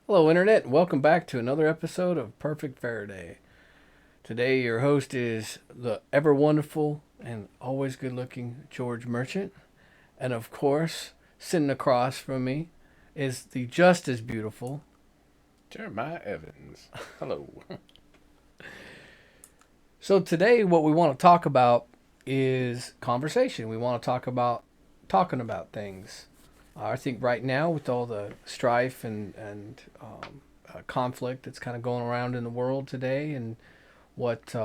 Hello, Internet, and welcome back to another episode of Perfect Faraday. Today, your host is the ever wonderful and always good looking George Merchant. And of course, sitting across from me is the just as beautiful. Jeremiah Evans. Hello. So, today, what we want to talk about is conversation. We want to talk about talking about things. I think right now, with all the strife and conflict that's kind of going around in the world today, and what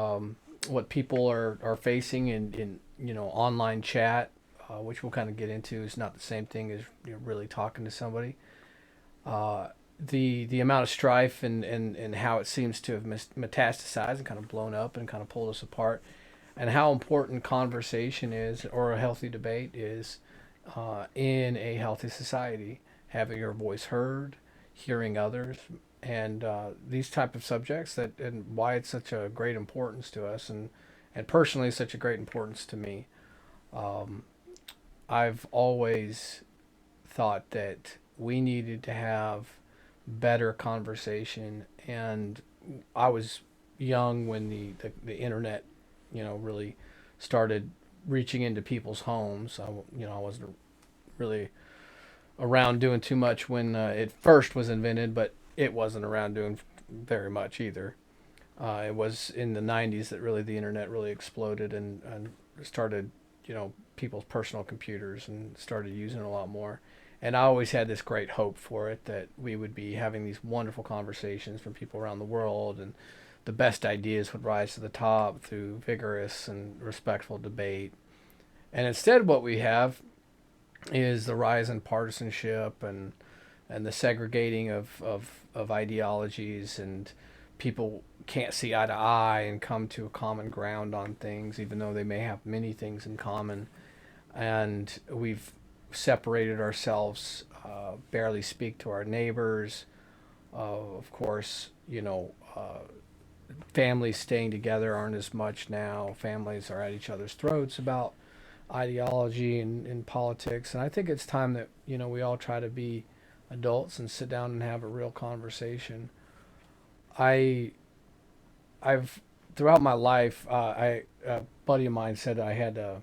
what people are facing in online chat, which we'll kind of get into, is not the same thing as really talking to somebody. Uh, the amount of strife and how it seems to have metastasized and kind of blown up and kind of pulled us apart, and how important conversation is, or a healthy debate is, in a healthy society. Having your voice heard, hearing others, and these type of subjects, that and why it's such a great importance to us, and personally such a great importance to me. Um, I've always thought that we needed to have better conversation, and I was young when the internet, really started reaching into people's homes. I wasn't really around doing too much when it first was invented, but it wasn't around doing very much either. It was in the 90s that really the internet really exploded and started, people's personal computers and started using it a lot more. And I always had this great hope for it, that we would be having these wonderful conversations from people around the world, and the best ideas would rise to the top through vigorous and respectful debate. And instead, what we have is the rise in partisanship and the segregating of ideologies, and people can't see eye to eye and come to a common ground on things, even though they may have many things in common. And we've separated ourselves, barely speak to our neighbors. Of course, families staying together aren't as much now. Families are at each other's throats about ideology and politics. And I think it's time that, we all try to be adults and sit down and have a real conversation. I I've throughout my life, I a buddy of mine said I had a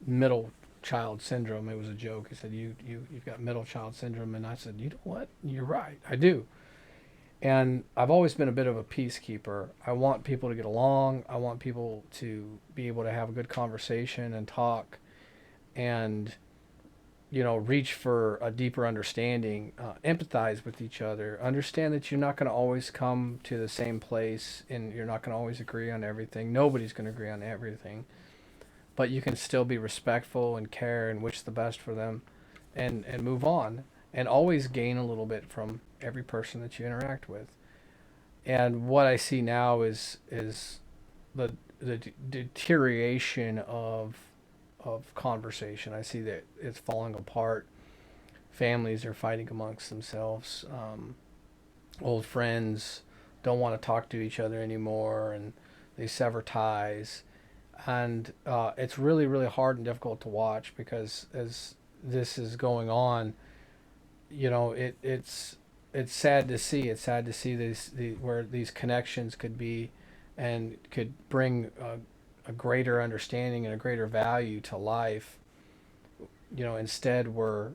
middle child syndrome. It was a joke. He said you've got middle child syndrome, and I said, you know what? You're right. I do. And I've always been a bit of a peacekeeper. I want people to get along. I want people to be able to have a good conversation and talk, and reach for a deeper understanding, empathize with each other, understand that you're not going to always come to the same place, and you're not going to always agree on everything. Nobody's going to agree on everything, but you can still be respectful and care and wish the best for them, and move on, and always gain a little bit from every person that you interact with. And what I see now is the deterioration of conversation. I see that it's falling apart. Families are fighting amongst themselves. Old friends don't want to talk to each other anymore, and they sever ties. And it's really, really hard and difficult to watch, because as this is going on, it's sad to see. It's sad to see where these connections could be, and could bring a greater understanding and a greater value to life. Instead we're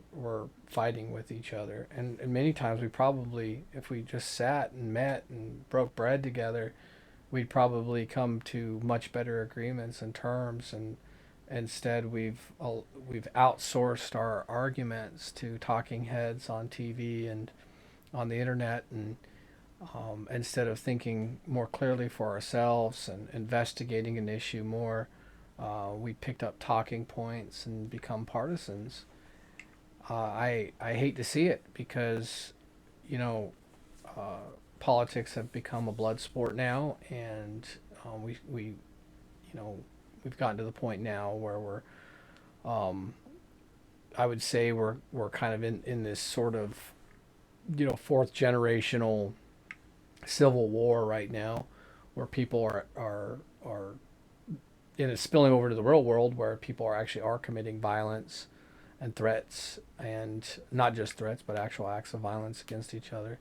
fighting with each other, and many times we probably, if we just sat and met and broke bread together, we'd probably come to much better agreements and terms. And instead we've outsourced our arguments to talking heads on TV and on the internet, and instead of thinking more clearly for ourselves and investigating an issue more, we picked up talking points and become partisans. I hate to see it, because you know uh, politics have become a blood sport now, and we we've gotten to the point now where um, I would say we're kind of in this sort of fourth generational civil war right now, where people are and it's spilling over to the real world, where people are committing violence and threats, and not just threats but actual acts of violence against each other.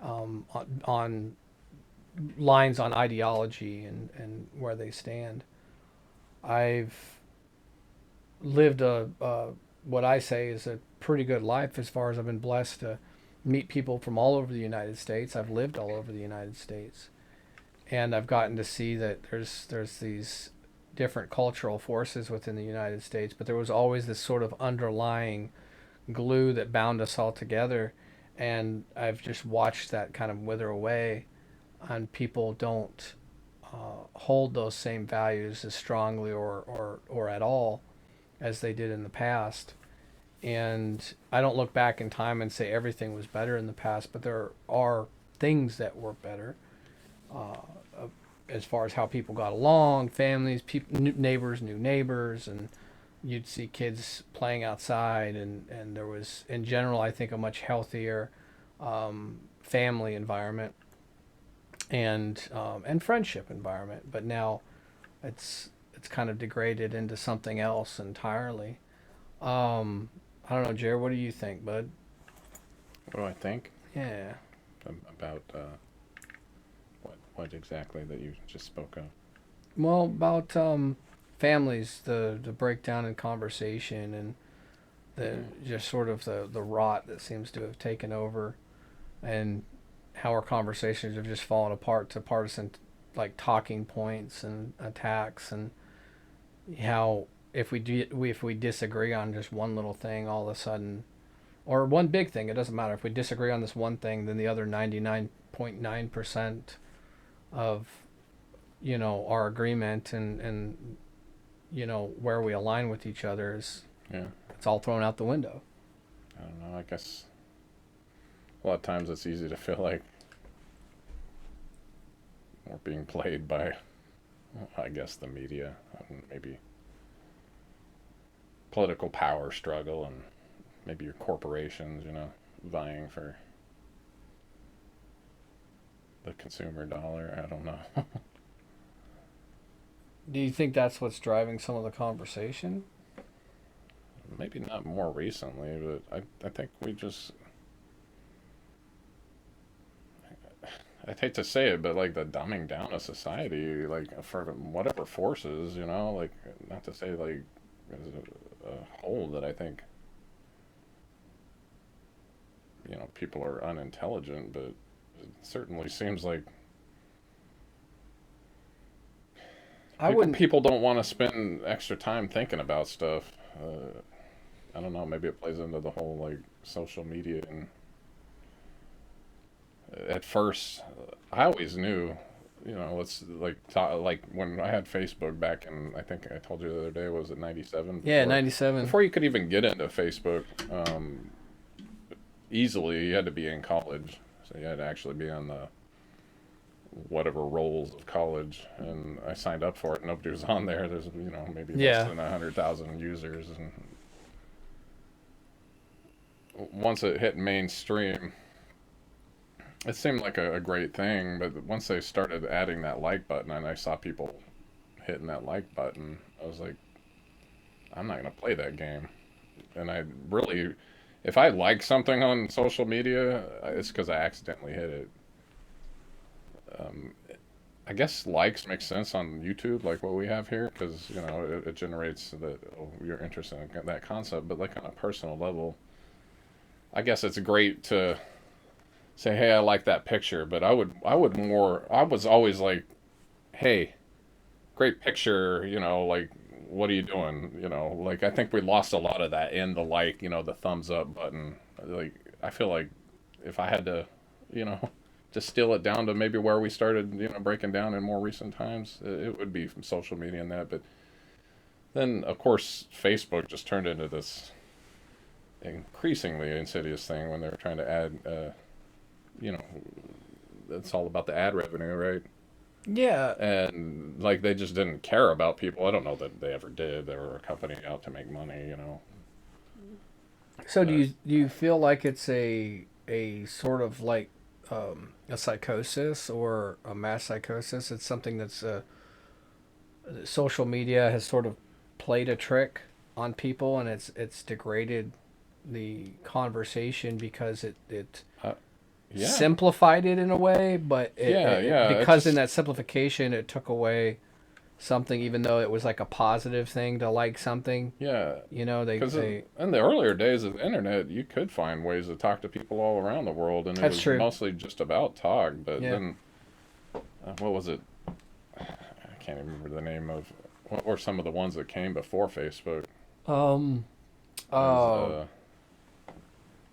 on lines on ideology and where they stand. I've lived a what I say is a pretty good life as far as I've been blessed to meet people from all over the United States. I've lived all over the United States, and I've gotten to see that there's these different cultural forces within the United States, but there was always this sort of underlying glue that bound us all together, and I've just watched that kind of wither away, and people don't hold those same values as strongly or at all as they did in the past. And I don't look back in time and say everything was better in the past, but there are things that were better uh, as far as how people got along, families, people, neighbors knew neighbors, and you'd see kids playing outside, and there was, in general, I think, a much healthier family environment and friendship environment. But now it's kind of degraded into something else entirely. I don't know, Jared. What do you think, bud? What do I think Yeah. about what exactly that you just spoke of? Well, about families, the breakdown in conversation, and the Yeah. just sort of the rot that seems to have taken over, and how our conversations have just fallen apart to partisan like talking points and attacks, and how if we disagree on just one little thing, all of a sudden, or one big thing, it doesn't matter if we disagree on this one thing, then the other 99.9% of our agreement and where we align with each other is, Yeah. it's all thrown out the window. I don't know. I guess a lot of times it's easy to feel like we're being played by, well, I guess, the media, and maybe political power struggle, and maybe your corporations, vying for the consumer dollar. I don't know. Do you think that's what's driving some of the conversation? Maybe not more recently, but I think we just. I'd hate to say it, but like the dumbing down of society, like for whatever forces, like not to say like as a whole that I think people are unintelligent, but it certainly seems like I wouldn't. people don't want to spend extra time thinking about stuff. I don't know. Maybe it plays into the whole like social media. And at first, I always knew, let's like like when I had Facebook back in, I think I told you the other day, was it '97? Yeah, Before 97. before you could even get into Facebook easily, you had to be in college, so you had to actually be on the whatever rolls of college, and I signed up for it. Nobody was on there. There's maybe less Yeah. than 100,000 users, and once it hit mainstream, it seemed like a great thing. But once they started adding that like button, and I saw people hitting that like button, I was like, I'm not gonna play that game. And I really, if I like something on social media, it's because I accidentally hit it. Um, I guess likes make sense on YouTube, like what we have here, because it generates that, oh, you're interested in that concept. But like on a personal level, I guess it's great to say, hey, I like that picture. But I would more. I was always like, hey, great picture. Like, what are you doing? Like I think we lost a lot of that in the like, the thumbs up button. Like I feel like if I had to, you know, distill it down to maybe where we started, breaking down in more recent times, it would be from social media and that. But then, of course, Facebook just turned into this increasingly insidious thing when they're trying to add, you know, it's all about the ad revenue, right? Yeah. And like they just didn't care about people. I don't know that they ever did. They were a company out to make money. So But do you feel like it's a sort of like a psychosis or a mass psychosis? It's something that's social media has sort of played a trick on people, and it's degraded the conversation because it I, Yeah. simplified it in a way, but Yeah. It because in just that simplification it took away something, even though it was like a positive thing to like something. yeah. You know, Because they in the earlier days of the internet, you could find ways to talk to people all around the world, and it that's was true. mostly just about talk. But Yeah. then, what was it? I can't even remember the name of. What were some of the ones that came before Facebook? Um. It was Oh.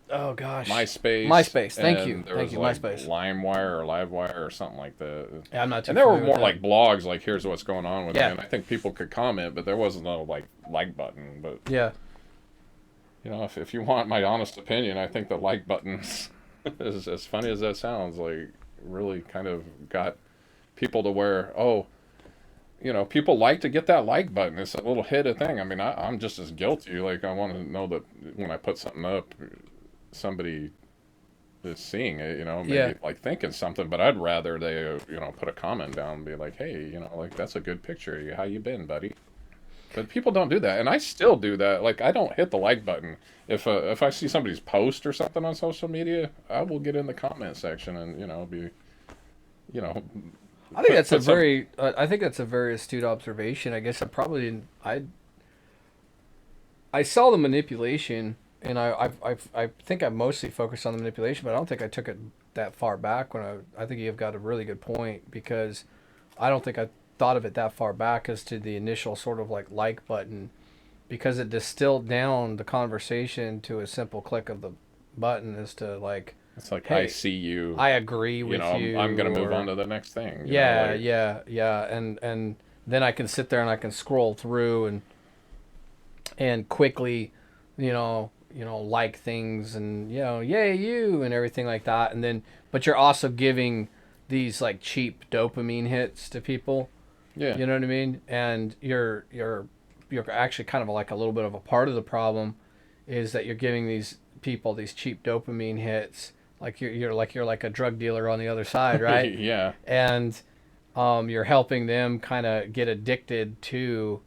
Oh gosh. MySpace, MySpace. and there Thank was you. like MySpace. LimeWire or Livewire or something like that. Yeah, I'm not too And there were familiar with more that. like blogs, like here's what's going on with me. Yeah. And I think people could comment, but there wasn't no like button. But Yeah. if you want my honest opinion, I think the like buttons, as funny as that sounds, like really kind of got people to where, people like to get that like button. It's a little hit a thing. I mean, I'm just as guilty. Like I want to know that when I put something up, somebody is seeing it, maybe Yeah. like thinking something, but I'd rather they, put a comment down and be like, hey, like that's a good picture. How you been, buddy? But people don't do that, and I still do that. Like I don't hit the like button. If I see somebody's post or something on social media, I will get in the comment section and be, you know, I think that's a put some. very. I think that's a very astute observation. I guess I probably didn't. I saw the manipulation, and I think I mostly focused on the manipulation, but I don't think I took it that far back. I think you've got a really good point, because I don't think I thought of it that far back as to the initial sort of like button, because it distilled down the conversation to a simple click of the button as to like, It's like I hey, see you. I agree with you. I'm gonna move or, on to the next thing. Yeah, Like, yeah, and then I can sit there and I can scroll through and quickly, like things, and yay you and everything like that, and then but you're also giving these like cheap dopamine hits to people. yeah, You know what I mean? And you're actually kind of like a little bit of a part of the problem, is that you're giving these people these cheap dopamine hits, like you're like a drug dealer on the other side, right? yeah, And you're helping them kind of get addicted to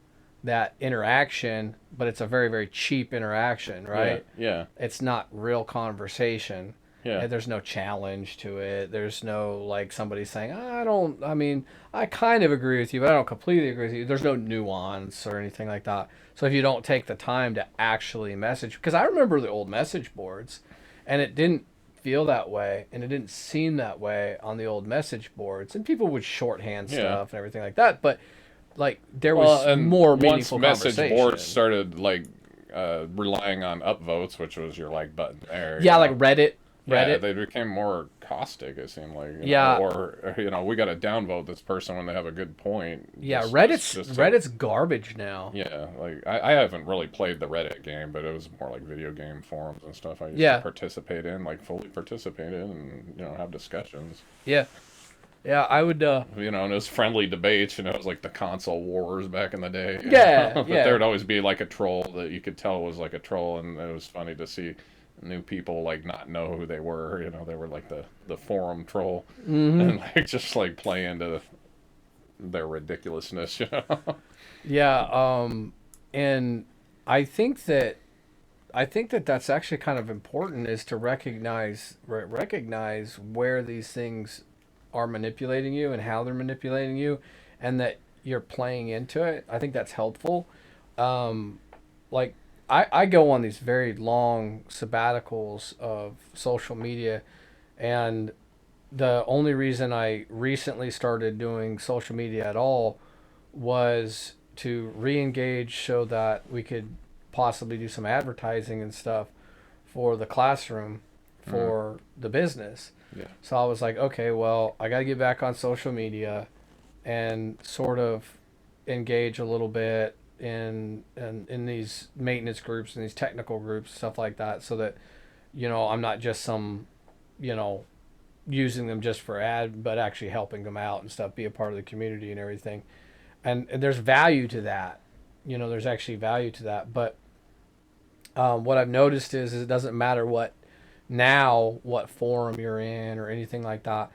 that interaction, but it's a very, very cheap interaction, yeah, right? yeah, It's not real conversation. yeah. There's no challenge to it. There's no like somebody saying, I mean, I kind of agree with you, but I don't completely agree with you. There's no nuance or anything like that. So if you don't take the time to actually message, because I remember the old message boards, and it didn't feel that way, and it didn't seem that way on the old message boards, and people would shorthand Yeah. stuff and everything like that, but like there Well, was and more once meaningful message conversation. boards started like relying on upvotes, which was your like button there. Yeah, like Reddit. Yeah, they became more caustic. It seemed like. Yeah. Or we got to downvote this person when they have a good point. Yeah, Just Reddit's garbage now. Yeah, like I haven't really played the Reddit game, but it was more like video game forums and stuff I used Yeah. to participate in, like fully participate in, and have discussions. Yeah. Yeah, I would And it was friendly debates. It was like the console wars back in the day. Yeah, But yeah. there'd always be like a troll that you could tell was like a troll, and it was funny to see new people like not know who they were. They were like the forum troll, and like just like play into their ridiculousness. Yeah, and I think that that's actually kind of important, is to recognize where these things are manipulating you and how they're manipulating you, and that you're playing into it. I think that's helpful. Like I go on these very long sabbaticals of social media, and the only reason I recently started doing social media at all was to re-engage, so that we could possibly do some advertising and stuff for the classroom, for the business. Yeah. So I was like, okay, well, I got to get back on social media and sort of engage a little bit in these maintenance groups and these technical groups, stuff like that, so that I'm not just some using them just for ad, but actually helping them out and stuff, be a part of the community and everything. And there's value to that. There's actually value to that. But what I've noticed is it doesn't matter what forum you're in or anything like that.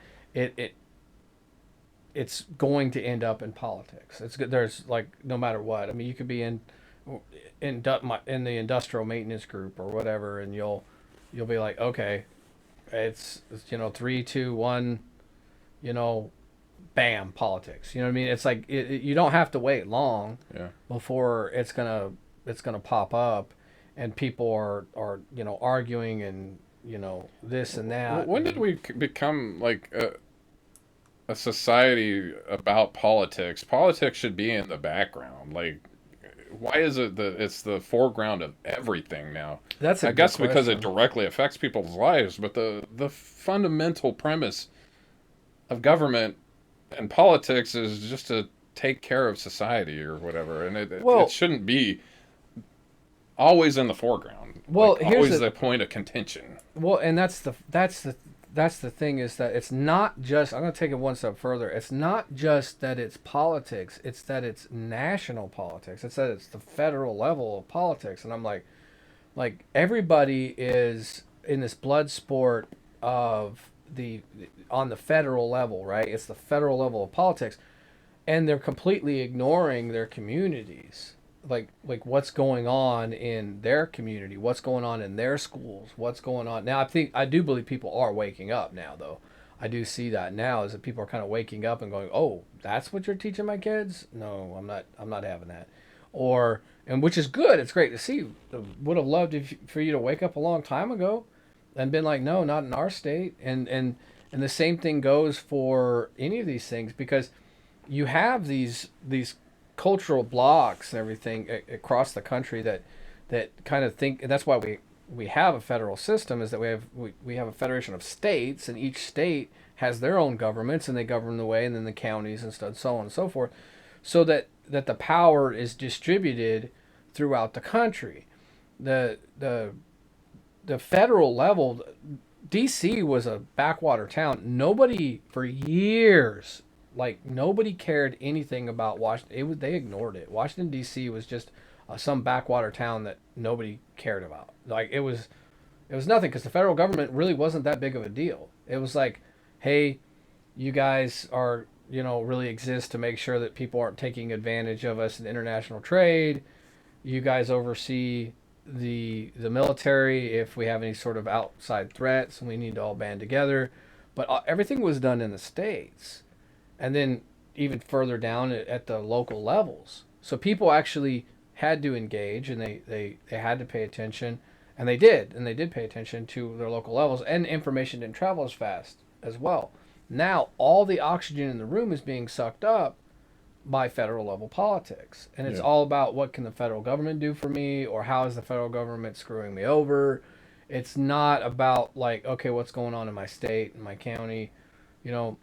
It's going to end up in politics. There's like, no matter what. I mean, you could be in the industrial maintenance group or whatever, and you'll be like, okay, it's 3, 2, 1, you know, bam, politics. You know what I mean? It's like you don't have to wait long Yeah. before it's gonna pop up, and people are arguing and this and that. When did we become like a society about politics? Politics should be in the background. Like, why is it that it's the foreground of everything now? That's a I good guess because it question. directly affects people's lives, but the fundamental premise of government and politics is just to take care of society or whatever, and it Well, shouldn't be always in the foreground, well, like here's always the the point of contention. well, and that's the thing is that it's not just. I'm going to take it one step further. It's not just that it's politics. It's that it's national politics. It's that it's the federal level of politics. And I'm like everybody is in this blood sport of the on the federal level, right? It's the federal level of politics, and they're completely ignoring their communities, like what's going on in their community, what's going on in their schools, what's going on now. I do believe people are waking up now, though. I do see that now, is that people are kind of waking up and going, oh, that's what you're teaching my kids. No, I'm not having that. Or, and which is good, it's great to see. Would have loved for you to wake up a long time ago and been like, no, not in our state. And the same thing goes for any of these things, because you have these cultural blocks and everything across the country that kind of think, and that's why we have a federal system, is that we have a federation of states, and each state has their own governments, and they govern the way, and then the counties and stuff, so on and so forth, so that the power is distributed throughout the country. The the the federal level, DC was a backwater town. Nobody for years, like nobody cared anything about Washington. They ignored it. Washington D.C. was just some backwater town that nobody cared about. Like it was nothing, because the federal government really wasn't that big of a deal. It was like, hey, you guys are really exist to make sure that people aren't taking advantage of us in international trade. You guys oversee the military if we have any sort of outside threats, and we need to all band together. But everything was done in the states, and then even further down at the local levels. So people actually had to engage, and they had to pay attention, and they did pay attention to their local levels, and information didn't travel as fast as well. Now all the oxygen in the room is being sucked up by federal level politics, and it's Yeah. all about what can the federal government do for me, or how is the federal government screwing me over. It's not about, like, okay, what's going on in my state, in my county, you know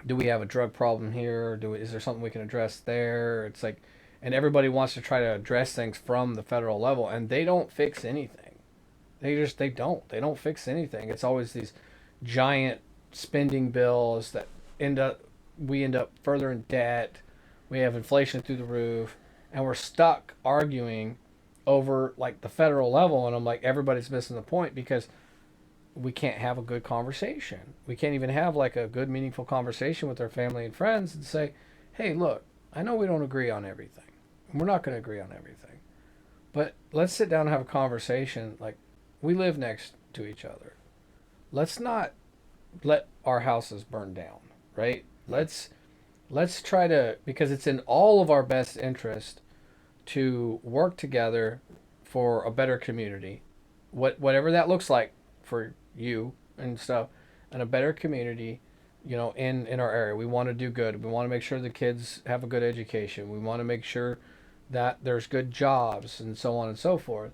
do we have a drug problem here? Is there something we can address there? It's like, and everybody wants to try to address things from the federal level, and they don't fix anything. They don't fix anything. It's always these giant spending bills that we end up further in debt. We have inflation through the roof, and we're stuck arguing over like the federal level. And I'm like, everybody's missing the point, because we can't have a good conversation. We can't even have like a good, meaningful conversation with our family and friends and say, hey, look, I know we don't agree on everything. We're not going to agree on everything. But let's sit down and have a conversation. Like, we live next to each other. Let's not let our houses burn down, right? Let's try to, because it's in all of our best interest to work together for a better community, whatever that looks like for you and stuff, and a better community, in our area. We want to do good. We want to make sure the kids have a good education. We want to make sure that there's good jobs and so on and so forth,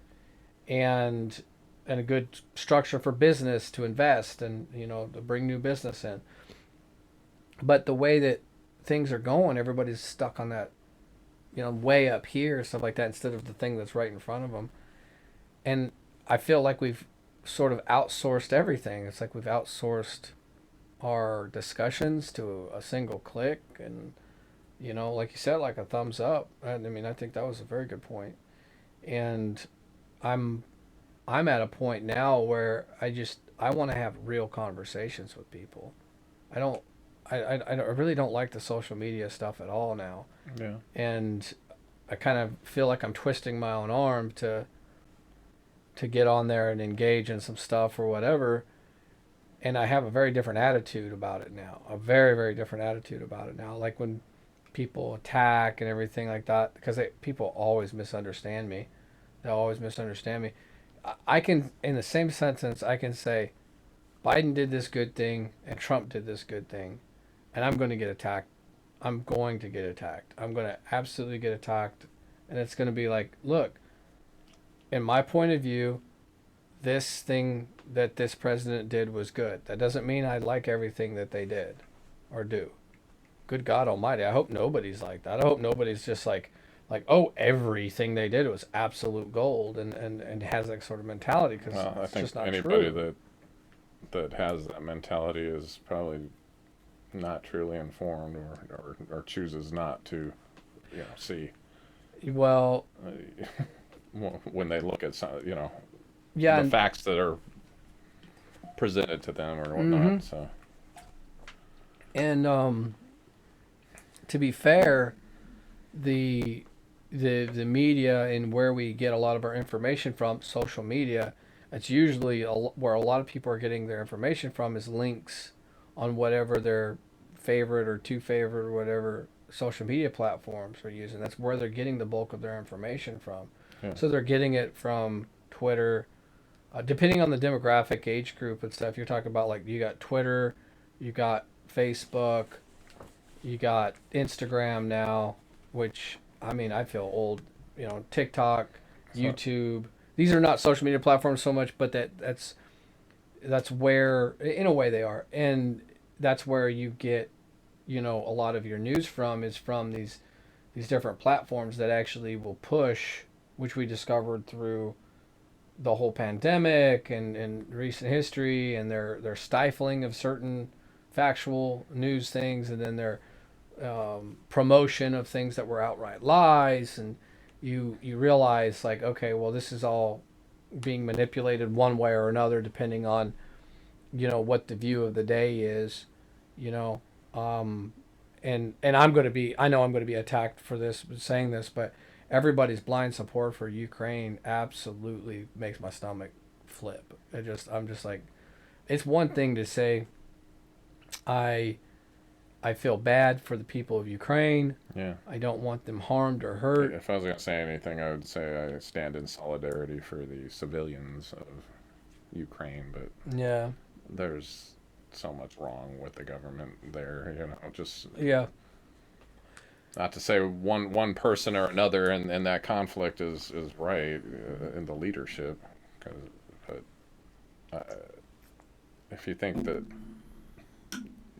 and a good structure for business to invest, and to bring new business in. But the way that things are going, everybody's stuck on that, way up here, stuff like that, instead of the thing that's right in front of them. And I feel like we've sort of outsourced everything. It's like we've outsourced our discussions to a single click, and like you said, like a thumbs up. I mean, I think that was a very good point. And I'm I'm at a point now where I want to have real conversations with people. I don't I really don't like the social media stuff at all now, Yeah. and I kind of feel like I'm twisting my own arm to get on there and engage in some stuff or whatever. and I have a very different attitude about it now. A very, very different attitude about it now. Like when people attack and everything like that, because people always misunderstand me. They always misunderstand me. I can, in the same sentence, I can say Biden did this good thing and Trump did this good thing, and I'm going to get attacked. I'm going to get attacked. I'm going to absolutely get attacked, and it's going to be like, look, in my point of view, this thing that this president did was good. That doesn't mean I like everything that they did or do. Good God Almighty, I hope nobody's like that. I hope nobody's just oh, everything they did was absolute gold and has that sort of mentality, because Well, I it's think just not anybody true. that has that mentality is probably not truly informed, or chooses not to, see Well, when they look at some, yeah, the and, facts that are presented to them or hmm whatnot. So and to be fair, the the media and where we get a lot of our information from, social media, it's usually where a lot of people are getting their information from is links on whatever their favorite or two favorite or whatever social media platforms are using. That's where they're getting the bulk of their information from. yeah, So they're getting it from Twitter, depending on the demographic, age group and stuff. You're talking about like you got Twitter, you got Facebook, you got Instagram now, which I mean I feel old. TikTok, so YouTube. These are not social media platforms so much, but that's where in a way they are, and that's where you get a lot of your news from is from these different platforms that actually will push, which we discovered through the whole pandemic and recent history, and their stifling of certain factual news things, and then their promotion of things that were outright lies, and you realize like, okay, well, this is all being manipulated one way or another depending on what the view of the day is, you know um, and I know I'm going to be attacked for this saying this, but everybody's blind support for Ukraine absolutely makes my stomach flip. I'm just like, it's one thing to say I I feel bad for the people of Ukraine. yeah. I don't want them harmed or hurt. If I was gonna say anything, I would say I stand in solidarity for the civilians of Ukraine, but Yeah, there's so much wrong with the government there. Just yeah, not to say one person or another in that conflict is right in the leadership, 'cause, but if you think that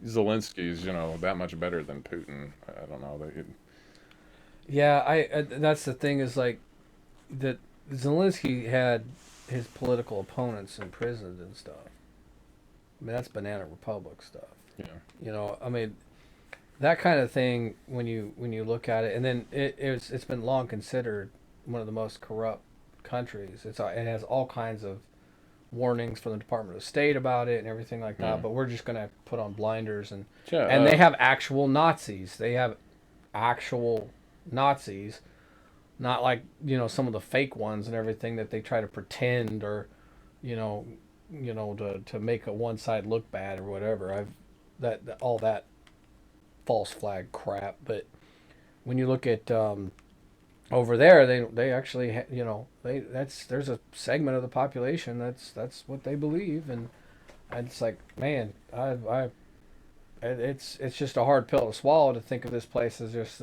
Zelensky's that much better than Putin, I don't know that. yeah. That's the thing is like that Zelensky had his political opponents imprisoned and stuff. I mean, that's Banana Republic stuff. Yeah, I mean, that kind of thing when you look at it, and then it's been long considered one of the most corrupt countries. It has all kinds of warnings from the Department of State about it and everything like yeah, that. But we're just gonna put on blinders, yeah. and they have actual Nazis. They have actual Nazis, not like some of the fake ones and everything that they try to pretend, or you know to make a one side look bad or whatever. All that false flag crap. But when you look at over there, they actually there's a segment of the population that's what they believe, and it's like, man, it's just a hard pill to swallow to think of this place as just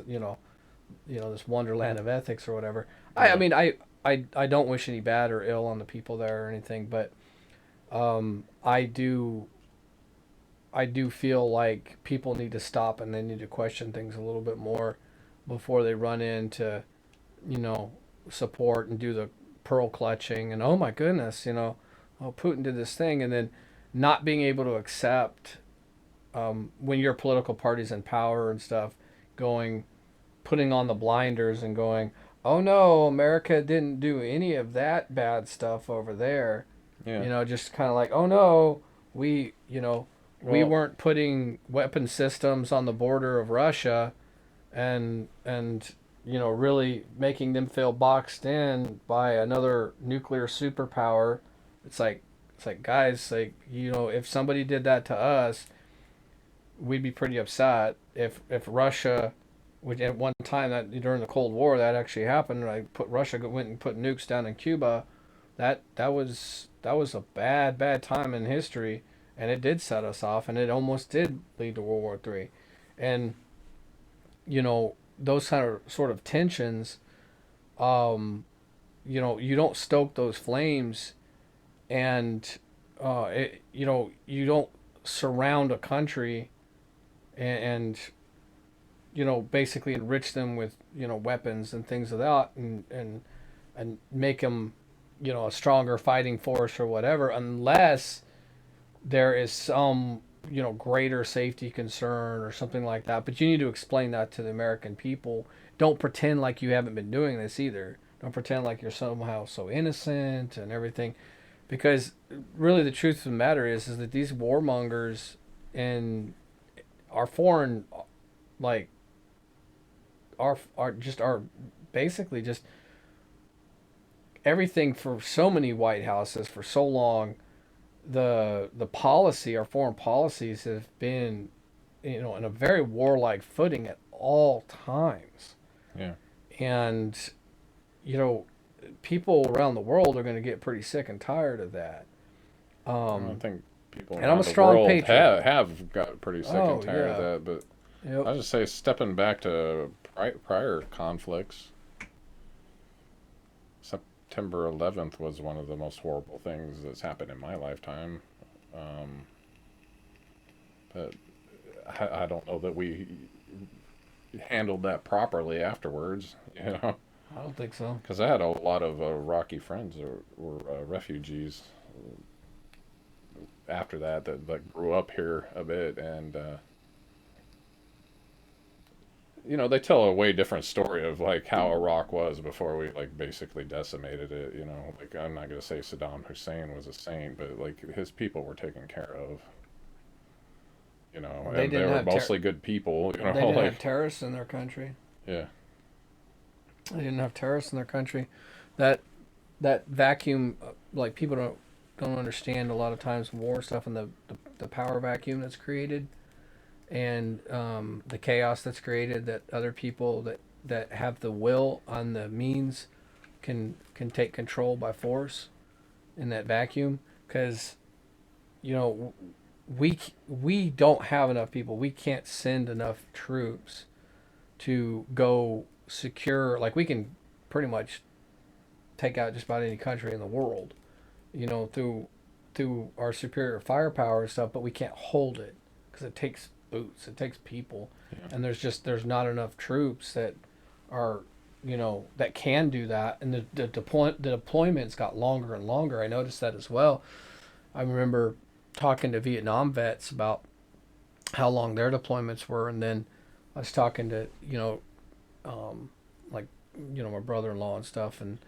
this wonderland of ethics or whatever. I Yeah. mean I don't wish any bad or ill on the people there or anything, but I do feel like people need to stop and they need to question things a little bit more before they run into you know support and do the pearl clutching and, oh my goodness, oh, Putin did this thing, and then not being able to accept when your political party's in power and stuff, going putting on the blinders and going, oh no, America didn't do any of that bad stuff over there. Yeah. Just kind of like, oh no, we Well, weren't putting weapon systems on the border of Russia, and really making them feel boxed in by another nuclear superpower. It's like, It's like, guys, like, if somebody did that to us, we'd be pretty upset. If Russia, which at one time that during the Cold War that actually happened, Russia went and put nukes down in Cuba. That was a bad time in history, and it did set us off, and it almost did lead to World War III, and those kind of sort of tensions. Um, you don't stoke those flames, and you don't surround a country and basically enrich them with weapons and things of that, and make them a stronger fighting force or whatever, unless there is some greater safety concern or something like that. But you need to explain that to the American people. Don't pretend like you haven't been doing this either. Don't pretend like you're somehow so innocent and everything, because really the truth of the matter is that these warmongers and our foreign, like, are basically just everything for so many White Houses for so long. The policy, our foreign policies have been, in a very warlike footing at all times. Yeah. And you know, people around the world are going to get pretty sick and tired of that. I think people And I'm a around the strong world patriot. have got pretty sick Oh and tired yeah. of that. But Yep. I just say, stepping back to prior conflicts, September 11th was one of the most horrible things that's happened in my lifetime. Um, but I don't know that we handled that properly afterwards, I don't think so. because I had a lot of Iraqi friends or were refugees after that grew up here a bit, and they tell a way different story of like how Iraq was before we like basically decimated it. Like, I'm not gonna say Saddam Hussein was a saint, but like his people were taken care of. They And they didn't were have mostly good people. they didn't have Like, terrorists in their country. yeah, They didn't have terrorists in their country. That that vacuum, like, people don't understand a lot of times war stuff, and the power vacuum that's created, and the chaos that's created, that other people that have the will on the means can take control by force in that vacuum. Because you know we don't have enough people. We can't send enough troops to go secure. Like, we can pretty much take out just about any country in the world, through our superior firepower and stuff. But we can't hold it because it takes boots, it takes people, yeah, and there's not enough troops that are that can do that. And the deployments got longer and longer. I noticed that as well. I remember talking to Vietnam vets about how long their deployments were, and then I was talking to like my brother-in-law and stuff, and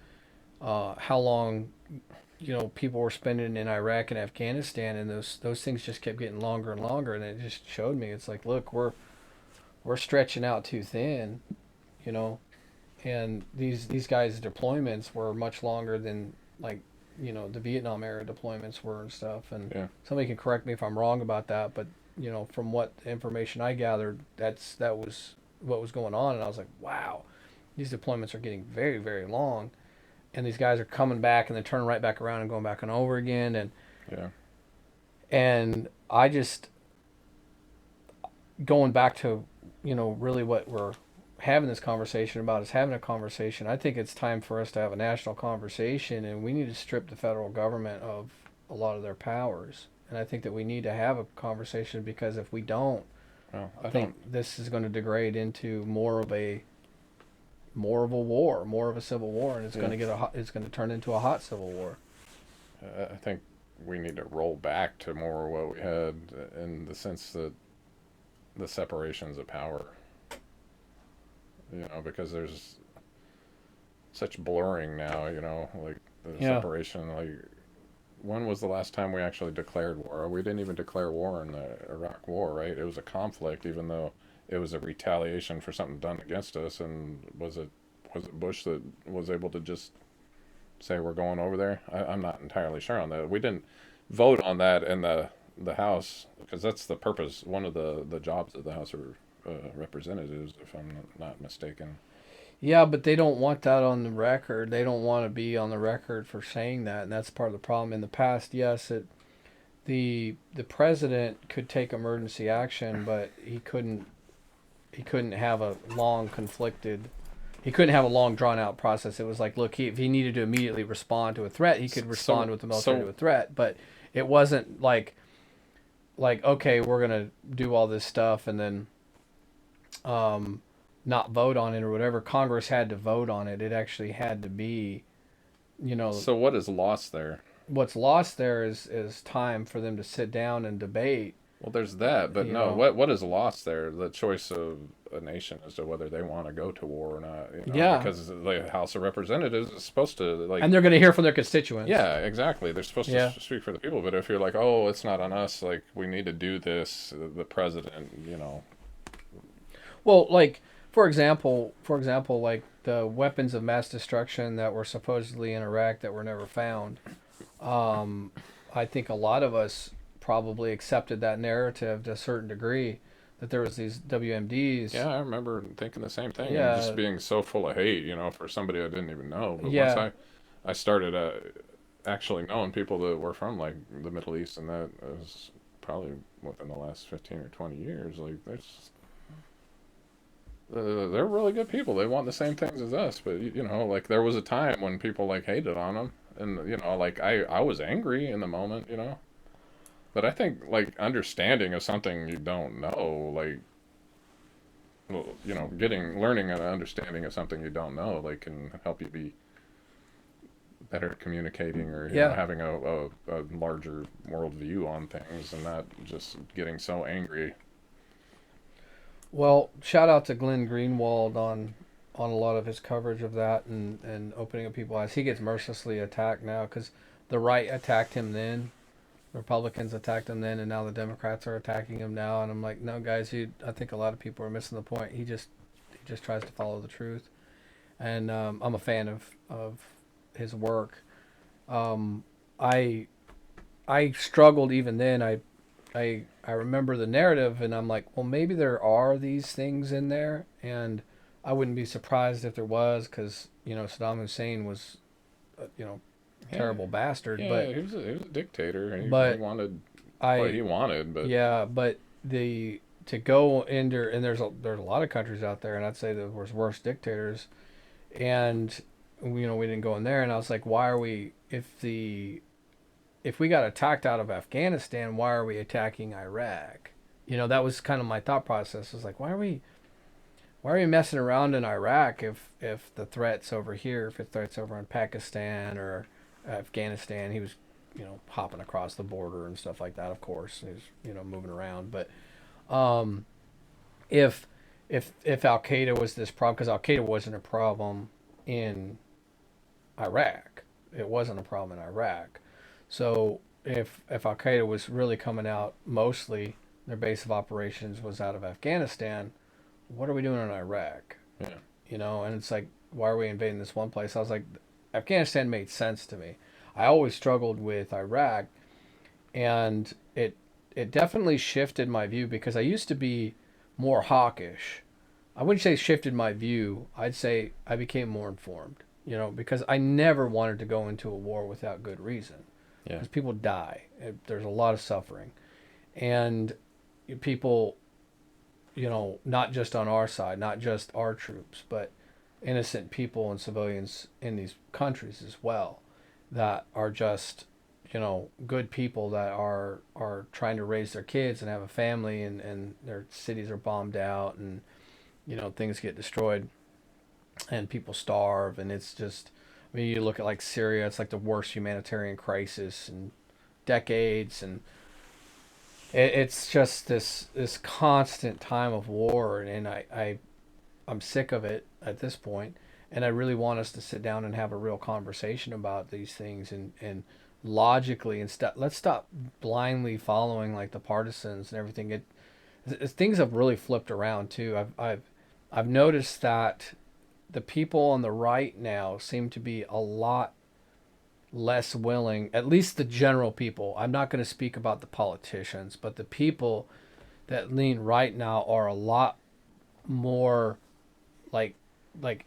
how long people were spending in Iraq and Afghanistan, and those things just kept getting longer and longer, and it just showed me, it's like, look, we're stretching out too thin, you know, and these guys' deployments were much longer than, like, the Vietnam era deployments were and stuff. And yeah. somebody can correct me if I'm wrong about that, but from what information I gathered, that was what was going on, and I was like, wow, these deployments are getting very, very long, and these guys are coming back and then turning right back around and going back and over again. And Yeah. I just, going back to really what we're having this conversation about, is having a conversation. I think it's time for us to have a national conversation, and we need to strip the federal government of a lot of their powers. And I think that we need to have a conversation, because if we don't, Well, I think this is going to degrade into more of a war, more of a civil war, and it's going to it's going to turn into a hot civil war. I think we need to roll back to more what we had, in the sense that the separations of power. Because there's such blurring now. Like the Yeah. separation. Like, when was the last time we actually declared war? We didn't even declare war in the Iraq War, right? It was a conflict, even though it was a retaliation for something done against us. And was it Bush that was able to just say we're going over there? I'm not entirely sure on that. We didn't vote on that in the House, because that's the purpose. One of the jobs of the House of Representatives, if I'm not mistaken. Yeah, but they don't want that on the record. They don't want to be on the record for saying that, and that's part of the problem. In the past, yes, the president could take emergency action, but he couldn't have a long conflicted he couldn't have a long drawn out process. It was like, look, if he needed to immediately respond to a threat, he could respond with the military to a threat, but it wasn't like okay, we're gonna do all this stuff and then not vote on it or whatever. Congress had to vote on it. It actually had to be, you know, So what is lost there? what's lost there is time for them to sit down and debate. Well, there's that, but You no, know, what is lost there? The choice of a nation as to whether they want to go to war or not. yeah, Because the House of Representatives is supposed to like. and they're gonna hear from their constituents. Yeah, exactly. They're supposed Yeah. to speak for the people, but if you're like, oh, it's not on us, like we need to do this, the president, Well, like for example, like the weapons of mass destruction that were supposedly in Iraq that were never found. Um, I think a lot of us probably accepted that narrative to a certain degree that there was these WMDs. Yeah, I remember thinking the same thing, and Yeah, just being so full of hate, for somebody I didn't even know. But once yeah. I started actually knowing people that were from like the Middle East, and that was probably within the last 15 or 20 years. Like they're really good people. They want the same things as us, but like there was a time when people like hated on them, and like I was angry in the moment, But I think like understanding of something you don't know, like well, learning and understanding of something you don't know, like can help you be better at communicating or Yeah. having a larger world view on things and not just getting so angry. Well, shout out to Glenn Greenwald on a lot of his coverage of that and opening up people's eyes. He gets mercilessly attacked now because the right attacked him then, the Republicans attacked him then, and now the Democrats are attacking him now. And I'm like, no, guys, I think a lot of people are missing the point. He just tries to follow the truth, and I'm a fan of his work. Um, I I struggled even then. I remember the narrative, and I'm like, well, maybe there are these things in there, and I wouldn't be surprised if there was, because Saddam Hussein was, you know, Yeah, terrible bastard, yeah, he was a dictator. He but wanted what I he wanted, but yeah, but the to go into and there's a lot of countries out there, and I'd say there was worse dictators, and we didn't go in there, and I was like, why are we if we got attacked out of Afghanistan, why are we attacking Iraq? That was kind of my thought process. It was like, why are we messing around in Iraq if the threat's over here, if the threat's over in Pakistan or Afghanistan? He was, hopping across the border and stuff like that. Of course, he was, moving around. But um, if Al Qaeda was this problem, because Al Qaeda wasn't a problem in Iraq, it wasn't a problem in Iraq. So if Al Qaeda was really coming out, mostly their base of operations was out of Afghanistan, what are we doing in Iraq? yeah, And it's like, why are we invading this one place? I was like, Afghanistan made sense to me. I always struggled with Iraq, and it definitely shifted my view because I used to be more hawkish. I wouldn't say shifted my view. I'd say I became more informed. Because I never wanted to go into a war without good reason. yeah, Because people die. There's a lot of suffering, and people, not just on our side, not just our troops, but innocent people and civilians in these countries as well that are just, good people that are trying to raise their kids and have a family, and their cities are bombed out, and things get destroyed and people starve, and it's just, I mean, you look at like Syria, it's like the worst humanitarian crisis in decades, and it's just this constant time of war, and I'm sick of it at this point, and I really want us to sit down and have a real conversation about these things, and logically, and let's stop blindly following like the partisans and everything. Things have really flipped around too. I've noticed that the people on the right now seem to be a lot less willing, at least the general people. I'm not going to speak about the politicians, but the people that lean right now are a lot more like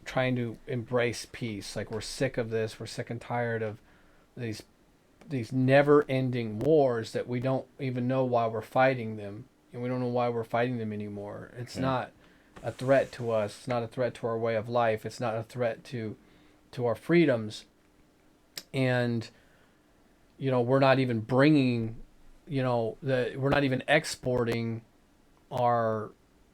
trying to embrace peace. Like, we're sick of this. We're sick and tired of these never-ending wars that we don't even know why we're fighting them, and we don't know why we're fighting them anymore. It's Yeah. not a threat to us. It's not a threat to our way of life. It's not a threat to our freedoms. And we're not even bringing, we're not even exporting our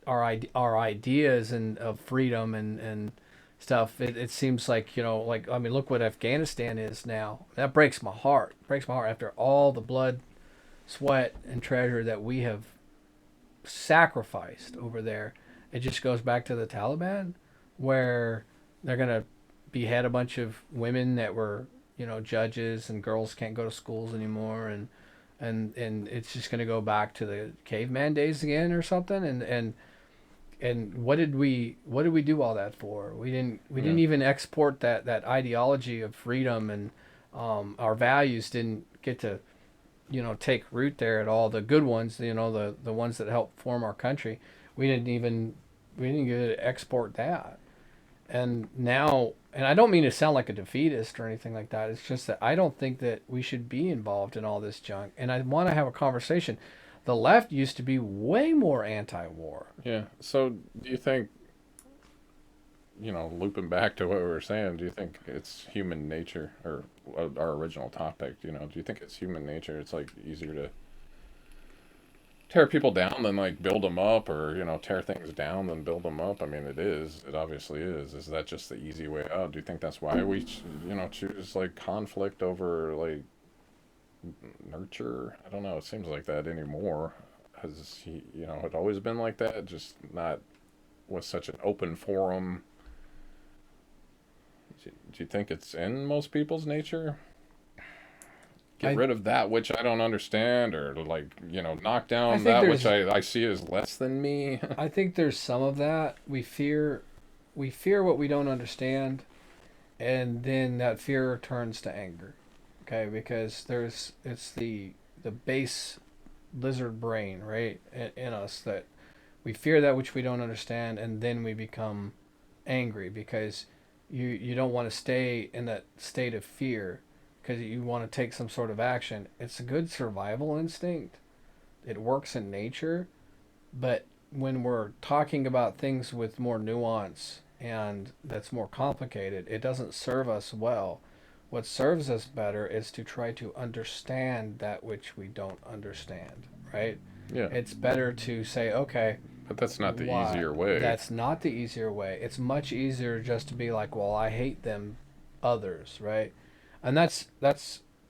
our ideas and of freedom and stuff. It seems like, like, I mean, look what Afghanistan is now. That breaks my heart. Breaks my heart after all the blood, sweat, and treasure that we have sacrificed over there. It just goes back to the Taliban, where they're gonna behead a bunch of women that were, judges, and girls can't go to schools anymore, and it's just gonna go back to the caveman days again or something. And what did we do all that for? We didn't even export that ideology of freedom, and our values didn't get to take root there at all. The good ones, the ones that help form our country, we didn't get to export that. And now, and I don't mean to sound like a defeatist or anything like that. It's just that I don't think that we should be involved in all this junk. And I want to have a conversation. The left used to be way more anti-war. Yeah. So do you think, looping back to what we were saying, do you think it's human nature, or our original topic, do you think it's human nature? It's like easier to tear people down than like build them up, or, tear things down than build them up? I mean, it is. It obviously is. Is that just the easy way out? Do you think that's why we, choose like conflict over like nurture? I don't know. It seems like that anymore. Has it always been like that? Just not with such an open forum. Do you think it's in most people's nature? Get rid of that which I don't understand, or like, knock down that which I see as less than me. I think there's some of that. We fear what we don't understand, and then that fear turns to anger. Okay, because it's the base lizard brain, right, in us, that we fear that which we don't understand, and then we become angry because you don't want to stay in that state of fear, because you want to take some sort of action. It's a good survival instinct. It works in nature, but when we're talking about things with more nuance and that's more complicated, it doesn't serve us well. What serves us better is to try to understand that which we don't understand, right? Yeah. It's better to say, okay, but that's not the why? easier way. That's not the easier way. It's much easier just to be like, well, I hate them others, right? And that's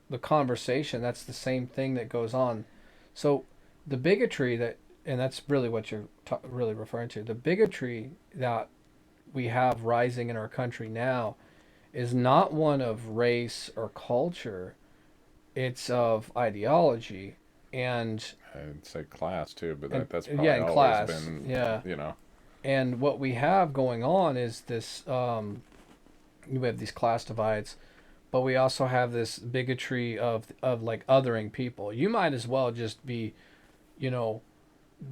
the conversation. That's the same thing that goes on. So the bigotry that, and that's really what you're really referring to, the bigotry that we have rising in our country now is not one of race or culture. It's of ideology. And I'd say class too, but that's and probably yeah, in always class, been, yeah. And what we have going on is this, we have these class divides, but we also have this bigotry of like othering people. You might as well just be, you know,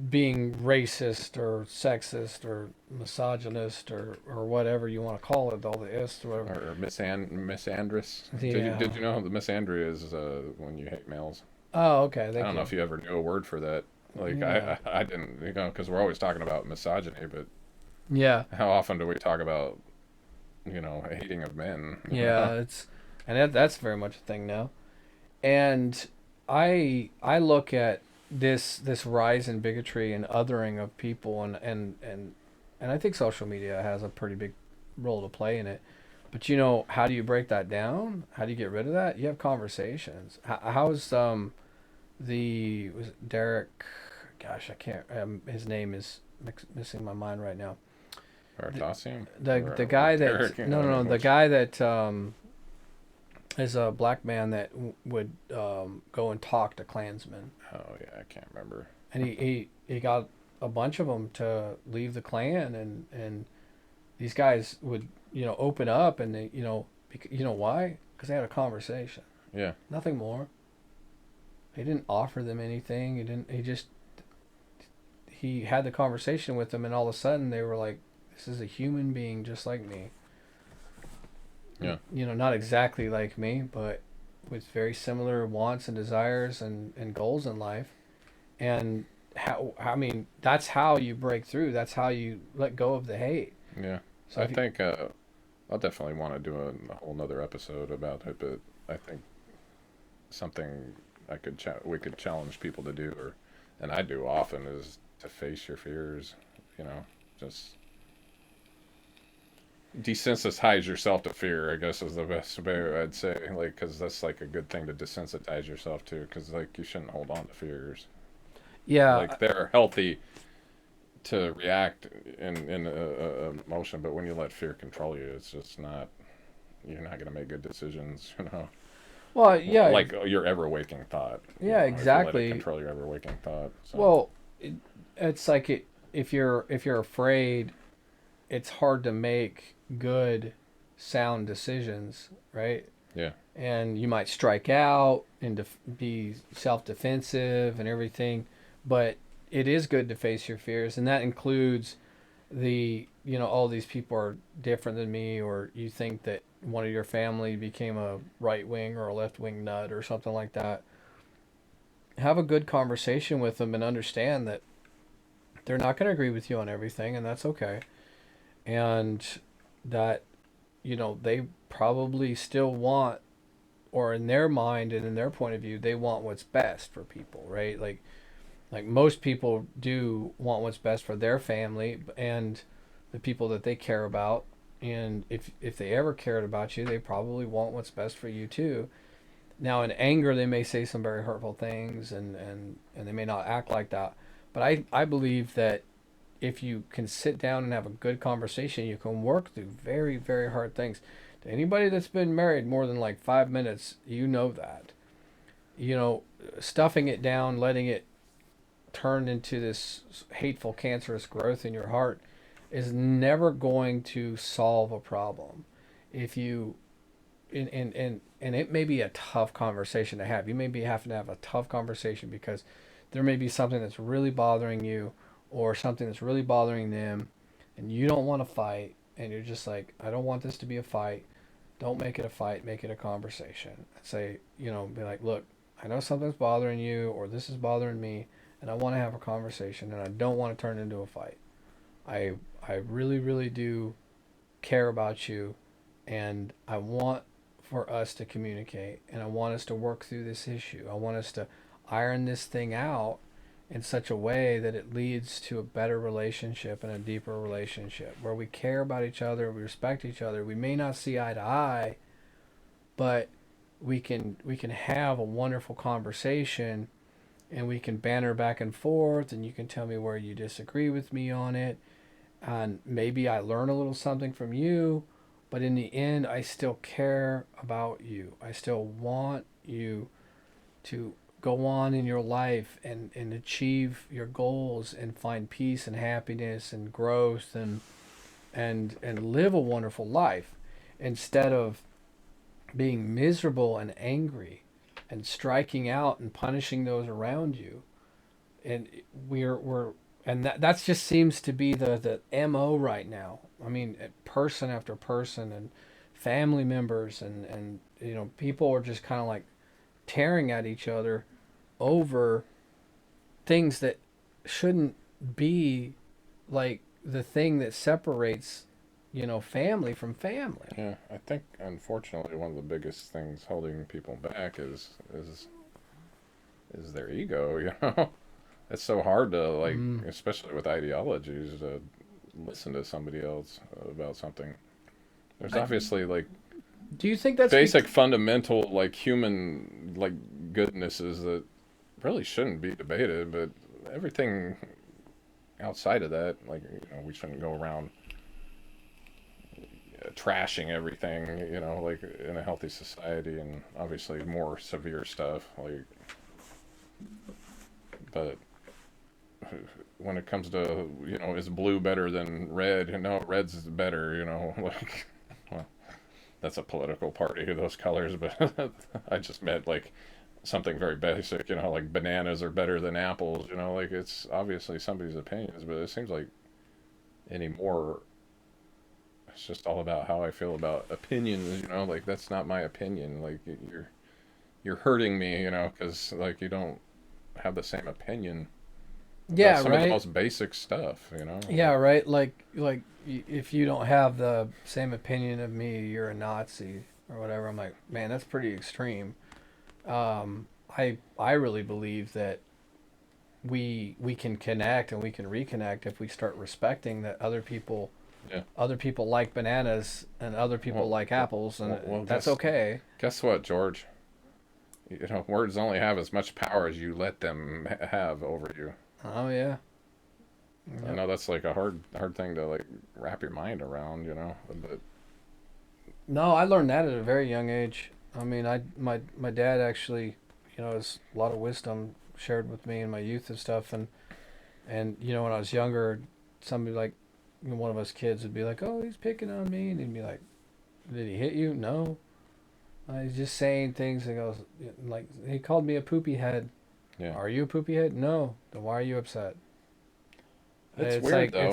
being racist or sexist or misogynist or whatever you want to call it, all the ists or whatever. Or misandrous. Yeah. Did you know the misandry is when you hate males? Oh, okay. I Thank don't you. know if you ever knew a word for that. Like, Yeah. I didn't, because we're always talking about misogyny, but Yeah. how often do we talk about, hating of men? Yeah. And that's very much a thing now. And I look at this rise in bigotry and othering of people, and I think social media has a pretty big role to play in it. But how do you break that down? How do you get rid of that? You have conversations. How's was it Derek? Gosh, I can't. His name is missing my mind right now. Veritasium? The guy that Derek, no, the guy that is a black man that would go and talk to Klansmen. Oh yeah, I can't remember. And he got a bunch of them to leave the Klan, and these guys would open up, and they you know why? because they had a conversation. Yeah. Nothing more. He didn't offer them anything. He had the conversation with them, and all of a sudden they were like, this is a human being just like me. Yeah. You know, not exactly like me, but with very similar wants and desires and goals in life. And I mean, that's how you break through. That's how you let go of the hate. Yeah. So I think I'll definitely want to do a whole nother episode about it, but I think something we could challenge people to do, and I do often, is to face your fears. You know, just desensitize yourself to fear, I guess, is the best way I'd say. Like, because that's like a good thing to desensitize yourself to, because like you shouldn't hold on to fears. yeah, Like, they're healthy to react in emotion, but when you let fear control you, it's just not. You're not going to make good decisions. You know. well, yeah, Like your ever waking thought. yeah, If you let exactly. it control your ever waking thought. So. Well, it's like if you're afraid, it's hard to make good, sound decisions, right? Yeah. And you might strike out and be self-defensive and everything, but it is good to face your fears, and that includes all these people are different than me, or you think that one of your family became a right wing or a left wing nut or something like that. Have a good conversation with them and understand that they're not going to agree with you on everything, and that's okay. And that, they probably still want, or in their mind and in their point of view, they want what's best for people, right? Like most people do want what's best for their family and the people that they care about. And if they ever cared about you, they probably want what's best for you too. Now, in anger, they may say some very hurtful things, and they may not act like that. But I believe that if you can sit down and have a good conversation, you can work through very, very hard things. To anybody that's been married more than like 5 minutes, you know that. Stuffing it down, letting it turn into this hateful, cancerous growth in your heart is never going to solve a problem. If you and it may be a tough conversation to have. You may be having to have a tough conversation because there may be something that's really bothering you or something that's really bothering them, and you don't want to fight, and you're just like, I don't want this to be a fight. Don't make it a fight, make it a conversation. Say, be like, look, I know something's bothering you, or this is bothering me, and I want to have a conversation, and I don't want to turn it into a fight. I really, really do care about you, and I want for us to communicate, and I want us to work through this issue. I want us to iron this thing out in such a way that it leads to a better relationship and a deeper relationship where we care about each other, we respect each other. We may not see eye to eye, but we can have a wonderful conversation, and we can banter back and forth, and you can tell me where you disagree with me on it, and maybe I learn a little something from you. But in the end, I still care about you. I still want you to go on in your life and achieve your goals and find peace and happiness and growth and live a wonderful life instead of being miserable and angry and striking out and punishing those around you. And that just seems to be the MO right now. I mean, person after person and family members and people are just kind of like tearing at each other over things that shouldn't be like the thing that separates, family from family. Yeah, I think unfortunately one of the biggest things holding people back is their ego. You know, it's so hard to like, especially with ideologies, to listen to somebody else about something. There's obviously like Do you think that's basic fundamental like human like goodnesses that really shouldn't be debated, but everything outside of that, like, we shouldn't go around trashing everything, like in a healthy society, and obviously more severe stuff, like, but when it comes to, is blue better than red? No, red's better, like, well, that's a political party, those colors, but I just meant like something very basic, like bananas are better than apples, like it's obviously somebody's opinions, but it seems like anymore it's just all about how I feel about opinions, like that's not my opinion. Like you're hurting me, because like you don't have the same opinion about Yeah, some of the right. most basic stuff. Yeah, right. If you don't have the same opinion of me, you're a Nazi or whatever. I'm like, man, that's pretty extreme. I really believe that we can connect and we can reconnect if we start respecting that Yeah. other people like bananas and other people Well, like apples, and well, that's guess okay. guess what, George? Words only have as much power as you let them have over you. Oh yeah. I Yep. know that's like a hard thing to like wrap your mind around. But No, I learned that at a very young age. I mean, my dad actually, has a lot of wisdom shared with me in my youth and stuff, and when I was younger, somebody like one of us kids would be like, "Oh, he's picking on me," and he'd be like, "Did he hit you?" No. He's just saying things and goes like he called me a poopy head. yeah, Are you a poopy head? No. Then why are you upset? it's It's weird like though.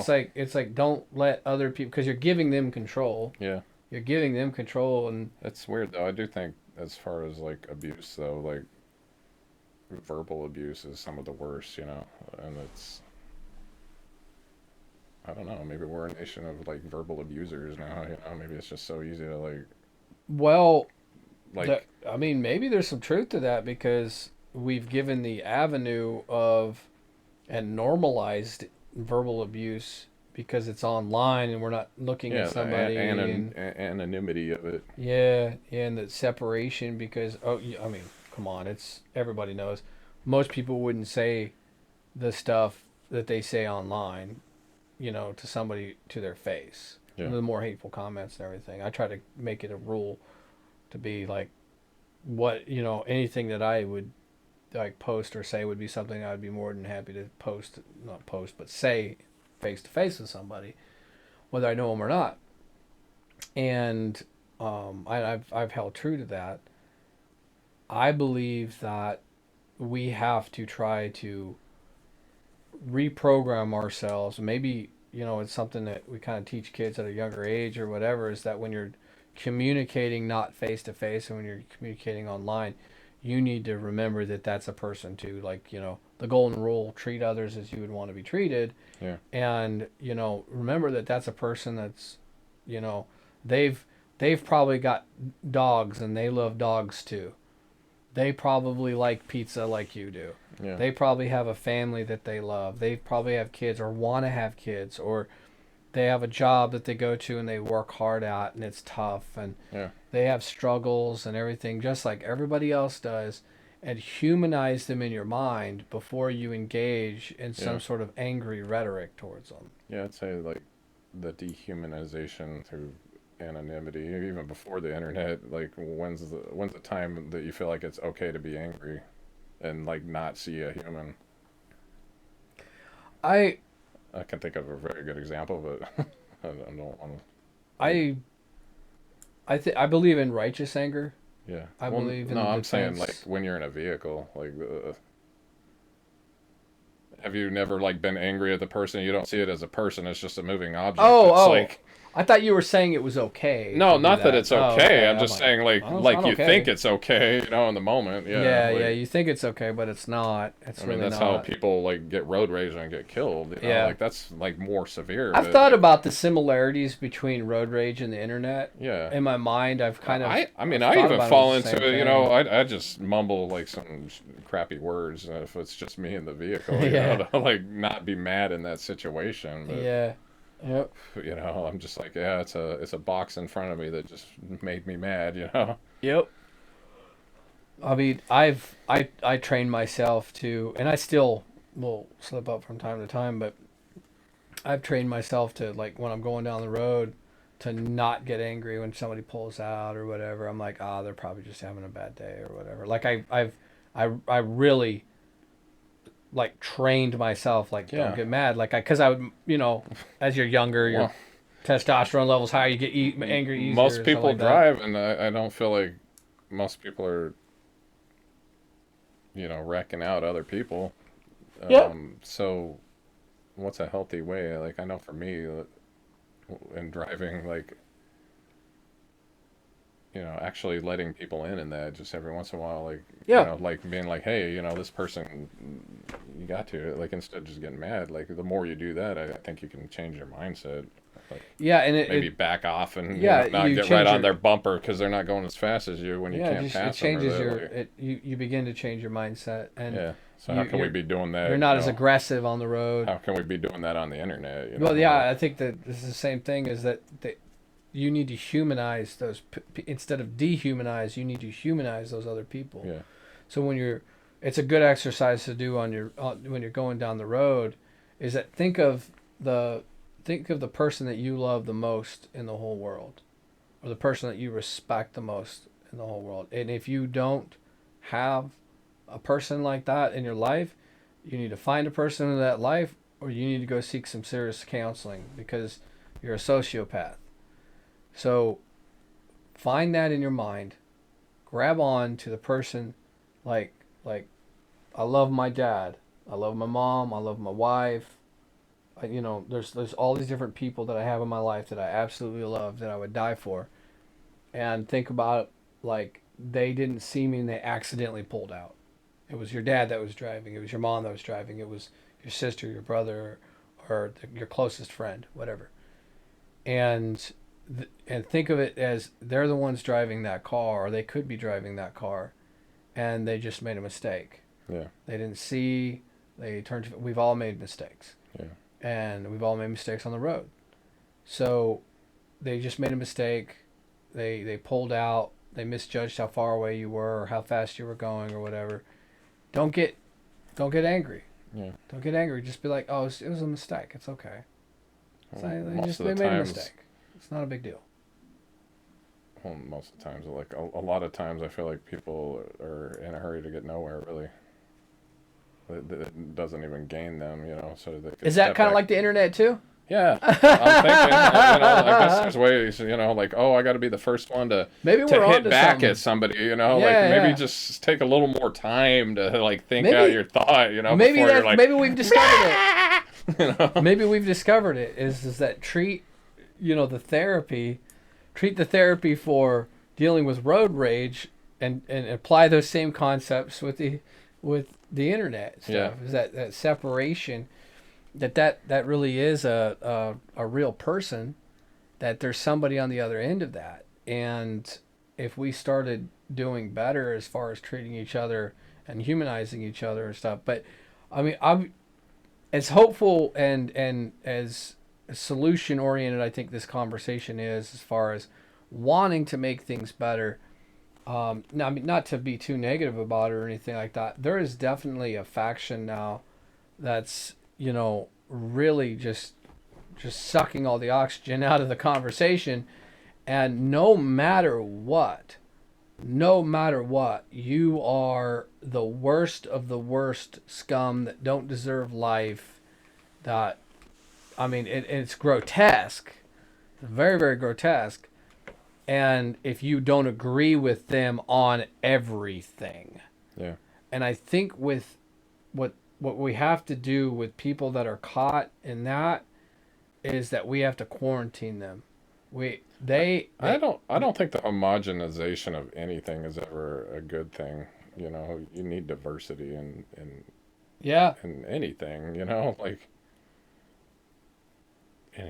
don't let other people, because you're giving them control. Yeah, You're giving them control, and it's weird though. I do think as far as like abuse though, like verbal abuse is some of the worst. And it's I don't know. Maybe we're a nation of like verbal abusers now. Maybe it's just so easy to well, like I mean, maybe there's some truth to that because we've given the avenue of and normalized verbal abuse because it's online and we're not looking at yeah, the somebody and anonymity of it. yeah, and the separation because I mean, come on, it's everybody knows. Most people wouldn't say the stuff that they say online, to somebody to their face. Yeah, The more hateful comments and everything. I try to make it a rule to be like what anything that I would like post or say would be something I'd be more than happy to post, not post, but say face to face with somebody, whether I know them or not. And I've held true to that. I believe that we have to try to reprogram ourselves. Maybe it's something that we kind of teach kids at a younger age or whatever. Is that when you're communicating not face to face and when you're communicating online, you need to remember that that's a person too. Like the golden rule: treat others as you would want to be treated. yeah, And remember that that's a person that's you know they've they've probably got dogs and they love dogs too. They probably like pizza like you do. yeah, They probably have a family that they love. They probably have kids or want to have kids, or they have a job that they go to and they work hard at and it's tough, and yeah, they have struggles and everything just like everybody else does. And humanize them in your mind before you engage in yeah, some sort of angry rhetoric towards them. yeah. I'd say like the dehumanization through anonymity, even before the internet. Like when's the time that you feel like it's okay to be angry and like not see a human? I I can think of a very good example, but I don't want to. Like, I I believe in righteous anger. yeah. I Well, believe in no, the I'm saying like defense. when you're in a vehicle, like have you never like been angry at the person? You don't see it as a person; it's just a moving object. Oh, It's oh. like I thought you were saying it was okay no, to do not that that. it's Oh, okay. okay. I'm I'm just like, saying like well, it's like not you think okay. it's okay, in the moment. Yeah, Yeah, yeah. like You think it's okay, but it's not. It's I mean really that's how not. people like get road rage and get killed. Yeah. Like that's like more severe. I've But thought about the similarities between road rage and the internet. yeah, In my mind, I've kind of I mean I've I thought even about it as fall the into same it. thing. I just mumble like some crappy words if it's just me in the vehicle. Yeah. To like not be mad in that situation, but. Yeah. Yep. I'm just like, yeah, it's a box in front of me that just made me mad. Yep. I mean, I trained myself to, and I still will slip up from time to time, but I've trained myself to like when I'm going down the road to not get angry when somebody pulls out or whatever. I'm like, they're probably just having a bad day or whatever. Like I really like trained myself like don't Yeah. get mad like because I would as you're younger you're Well, testosterone levels high, you get angry easier. Most people like drive, and I don't feel like most people are, wrecking out other people. Yeah. So, what's a healthy way? Like, I know for me, in driving, like, actually letting people in that just every once in a while, like, Yeah. like being like, hey, this person, you got to, like, instead of just getting mad, like, the more you do that, I think you can change your mindset. Like, Yeah, and maybe back off and, yeah, not you get right change on your their bumper because they're not going as fast as you when you yeah, can't just it pass them or changes they're your like, you begin to change your mindset, and yeah. So how can we you're be doing that, you're not as aggressive on the road. how can we be doing that on the internet, Well, yeah, like, I think that this is the same thing. Is that you need to humanize those instead of dehumanize. You need to humanize those other people. yeah, So it's a good exercise to do on when you're going down the road, is that think of the person that you love the most in the whole world, or the person that you respect the most in the whole world. And if you don't have a person like that in your life, you need to find a person in that life, or you need to go seek some serious counseling because you're a sociopath. So find that in your mind, grab on to the person, like like I love my dad, I love my mom, I love my wife. There's all these different people that I have in my life that I absolutely love, that I would die for. And think about it, like they didn't see me and they accidentally pulled out. It was your dad that was driving. It was your mom that was driving. It was your sister, your brother, or your closest friend, whatever. And and think of it as they're the ones driving that car, or they could be driving that car, and they just made a mistake. yeah, They didn't see. They turned. We've all made mistakes, yeah, and we've all made mistakes on the road. So they just made a mistake. They pulled out. They misjudged how far away you were, or how fast you were going, or whatever. Don't get don't get angry. yeah. Don't get angry. Just be like, oh, it was a mistake. It's okay. Most of They the made a times, mistake. It's not a big deal. well, most of the times, like a lot of times, I feel like people are in a hurry to get nowhere. Really, it doesn't even gain them, so they can Is that step kind of back. like the internet too? Yeah, I'm thinking, I guess there's ways, like, oh, I got to be the first one to Maybe we're hit onto back something. at somebody, Yeah, like maybe yeah. just take a little more time to like think out Maybe your thought, maybe before you're like, maybe we've discovered it. you know, Maybe we've discovered it is that the therapy, treat the therapy for dealing with road rage, and apply those same concepts with the internet yeah, stuff. Is that separation, that really is a real person, that there's somebody on the other end of that. And if we started doing better as far as treating each other and humanizing each other and stuff. But I mean, I'm as hopeful and as solution oriented I think this conversation is, as far as wanting to make things better. Now, I mean, not to be too negative about it or anything like that. There is definitely a faction now that's really just sucking all the oxygen out of the conversation. And no matter what, you are the worst of the worst scum that don't deserve life. That, I mean, it's grotesque, very, very grotesque. And if you don't agree with them on everything, yeah, and I think with what we have to do with people that are caught in that is that we have to quarantine them. We I don't think the homogenization of anything is ever a good thing. You need diversity yeah. in anything. Like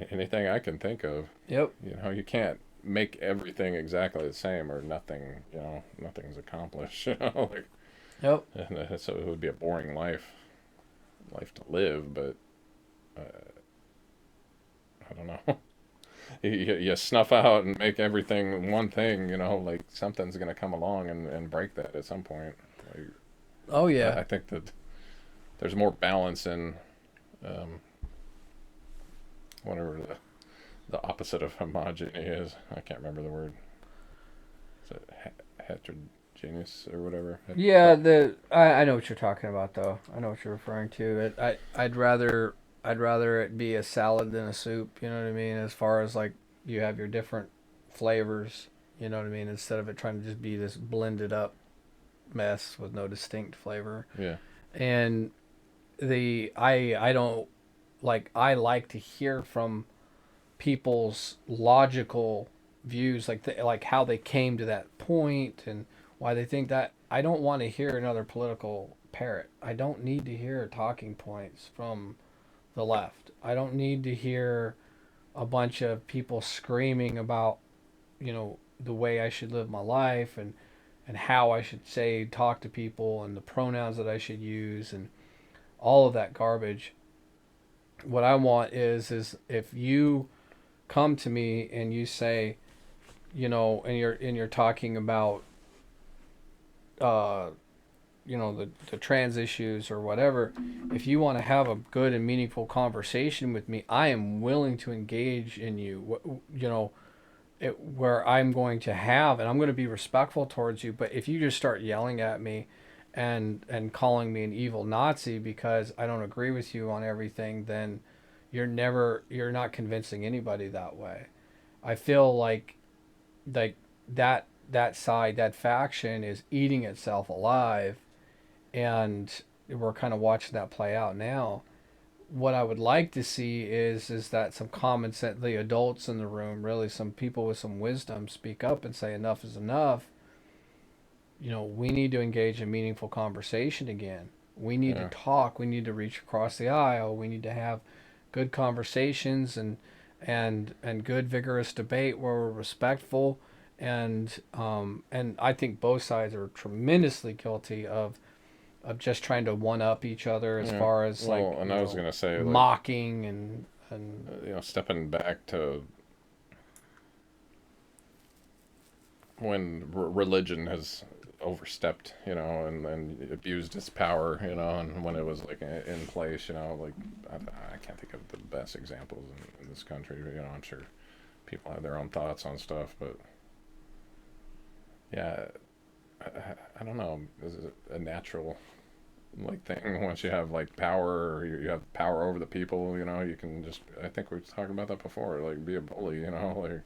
anything I can think of. Yep. You can't make everything exactly the same or nothing. Nothing's accomplished. Like, Yep. and so it would be a boring life to live. But I don't know. You snuff out and make everything one thing, like something's going to come along and break that at some point. Like, Oh yeah. I think that there's more balance in um, whatever the opposite of homogeny is. I can't remember the word. Is it heterogeneous or whatever? Yeah, I know what you're talking about though. I know what you're referring to. I'd rather I'd rather it be a salad than a soup. You know what I mean? As far as like you have your different flavors. You know what I mean? Instead of it trying to just be this blended up mess with no distinct flavor. Yeah. And I don't I like to hear from people's logical views, like how they came to that point and why they think that. I don't want to hear another political parrot. I don't need to hear talking points from the left. I don't need to hear a bunch of people screaming about, the way I should live my life and how I should say talk to people and the pronouns that I should use and all of that garbage. What I want is if you come to me and you say, and you're talking about uh the trans issues or whatever, if you want to have a good and meaningful conversation with me, I am willing to engage in where I'm going to have, and I'm going to be respectful towards you. But if you just start yelling at me and calling me an evil Nazi because I don't agree with you on everything, then you're not convincing anybody that way. I feel like that side, that faction is eating itself alive, and we're kind of watching that play out now. What I would like to see is that some common sense, the adults in the room, really some people with some wisdom, speak up and say enough is enough. We need to engage in meaningful conversation again. We need to Yeah. talk. We need to reach across the aisle. We need to have good conversations and good vigorous debate where we're respectful. And I think both sides are tremendously guilty of just trying to one up each other as Yeah. far as Well, and I was gonna say, like, mocking and stepping back to when religion has overstepped, and abused its power, and when it was like in place, like I can't think of the best examples in this country. I'm sure people have their own thoughts on stuff, but yeah, I don't know. Is it a natural like thing once you have like power or you have power over the people? You can just. I think we were talking about that before. Like be a bully, like or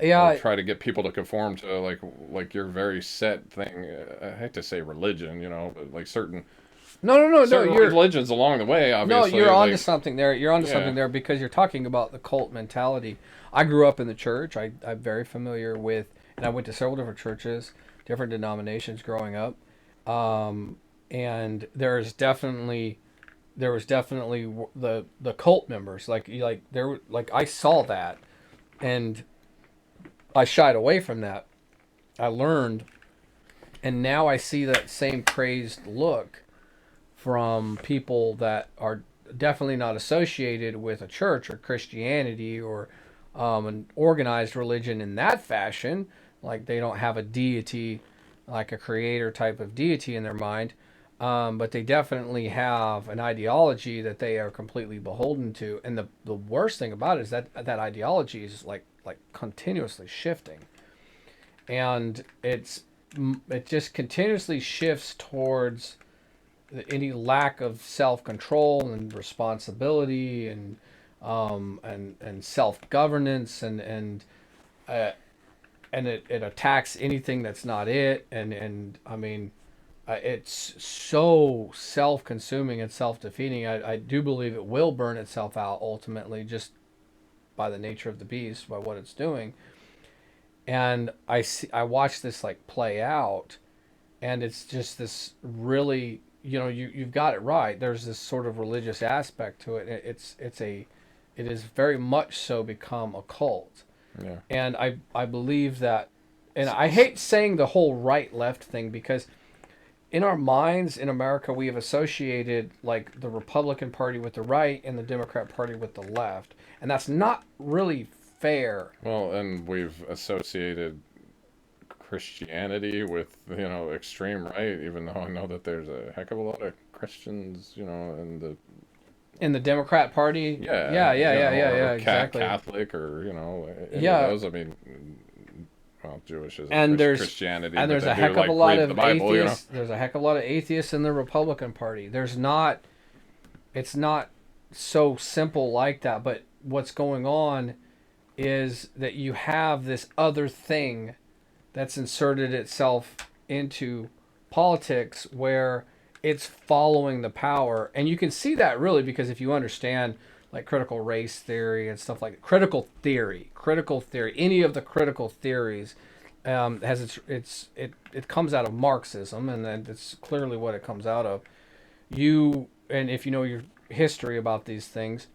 yeah. try to get people to conform to like your very set thing. I hate to say religion, but like No, certain religions along the way, no, obviously. you're onto Like, something there. You're onto yeah, something there because you're talking about the cult mentality. I grew up in the church. I'm very familiar with, and I went to several different churches, different denominations growing up. And there was definitely the cult members. I saw that, and I shied away from that. I learned, and now I see that same crazed look from people that are definitely not associated with a church or Christianity or an organized religion in that fashion. Like they don't have a deity, like a creator type of deity in their mind. But they definitely have an ideology that they are completely beholden to. And the worst thing about it is that ideology is like continuously shifting. And it just continuously shifts towards any lack of self control and responsibility and self governance uh, and it attacks anything that's not it and I mean it's so self consuming and self defeating. I do believe it will burn itself out ultimately just by the nature of the beast, by what it's doing. And I watch this like play out, and it's just this really, you've got it right. There's this sort of religious aspect to it. It is very much so become a cult. yeah. And I believe that, and I hate saying the whole right left thing because in our minds in America we have associated like the Republican Party with the right and the Democrat Party with the left, and that's not really fair. Well, and we've associated Christianity with extreme right, even though I know that there's a heck of a lot of Christians, in the In the Democrat Party, yeah, or exactly. Catholic, or any of Yeah, those. I mean, well, Jewish is and Christianity, and but there's they a do heck of like a lot read of the Bible, atheists. There's a heck of a lot of atheists in the Republican Party. There's not. It's not so simple like that, but what's going on is that you have this other thing that's inserted itself into politics where it's following the power. And you can see that really because if you understand like critical race theory and stuff like critical theory, any of the critical theories has it comes out of Marxism, and then it's clearly what it comes out of. You and if you know your history about these things,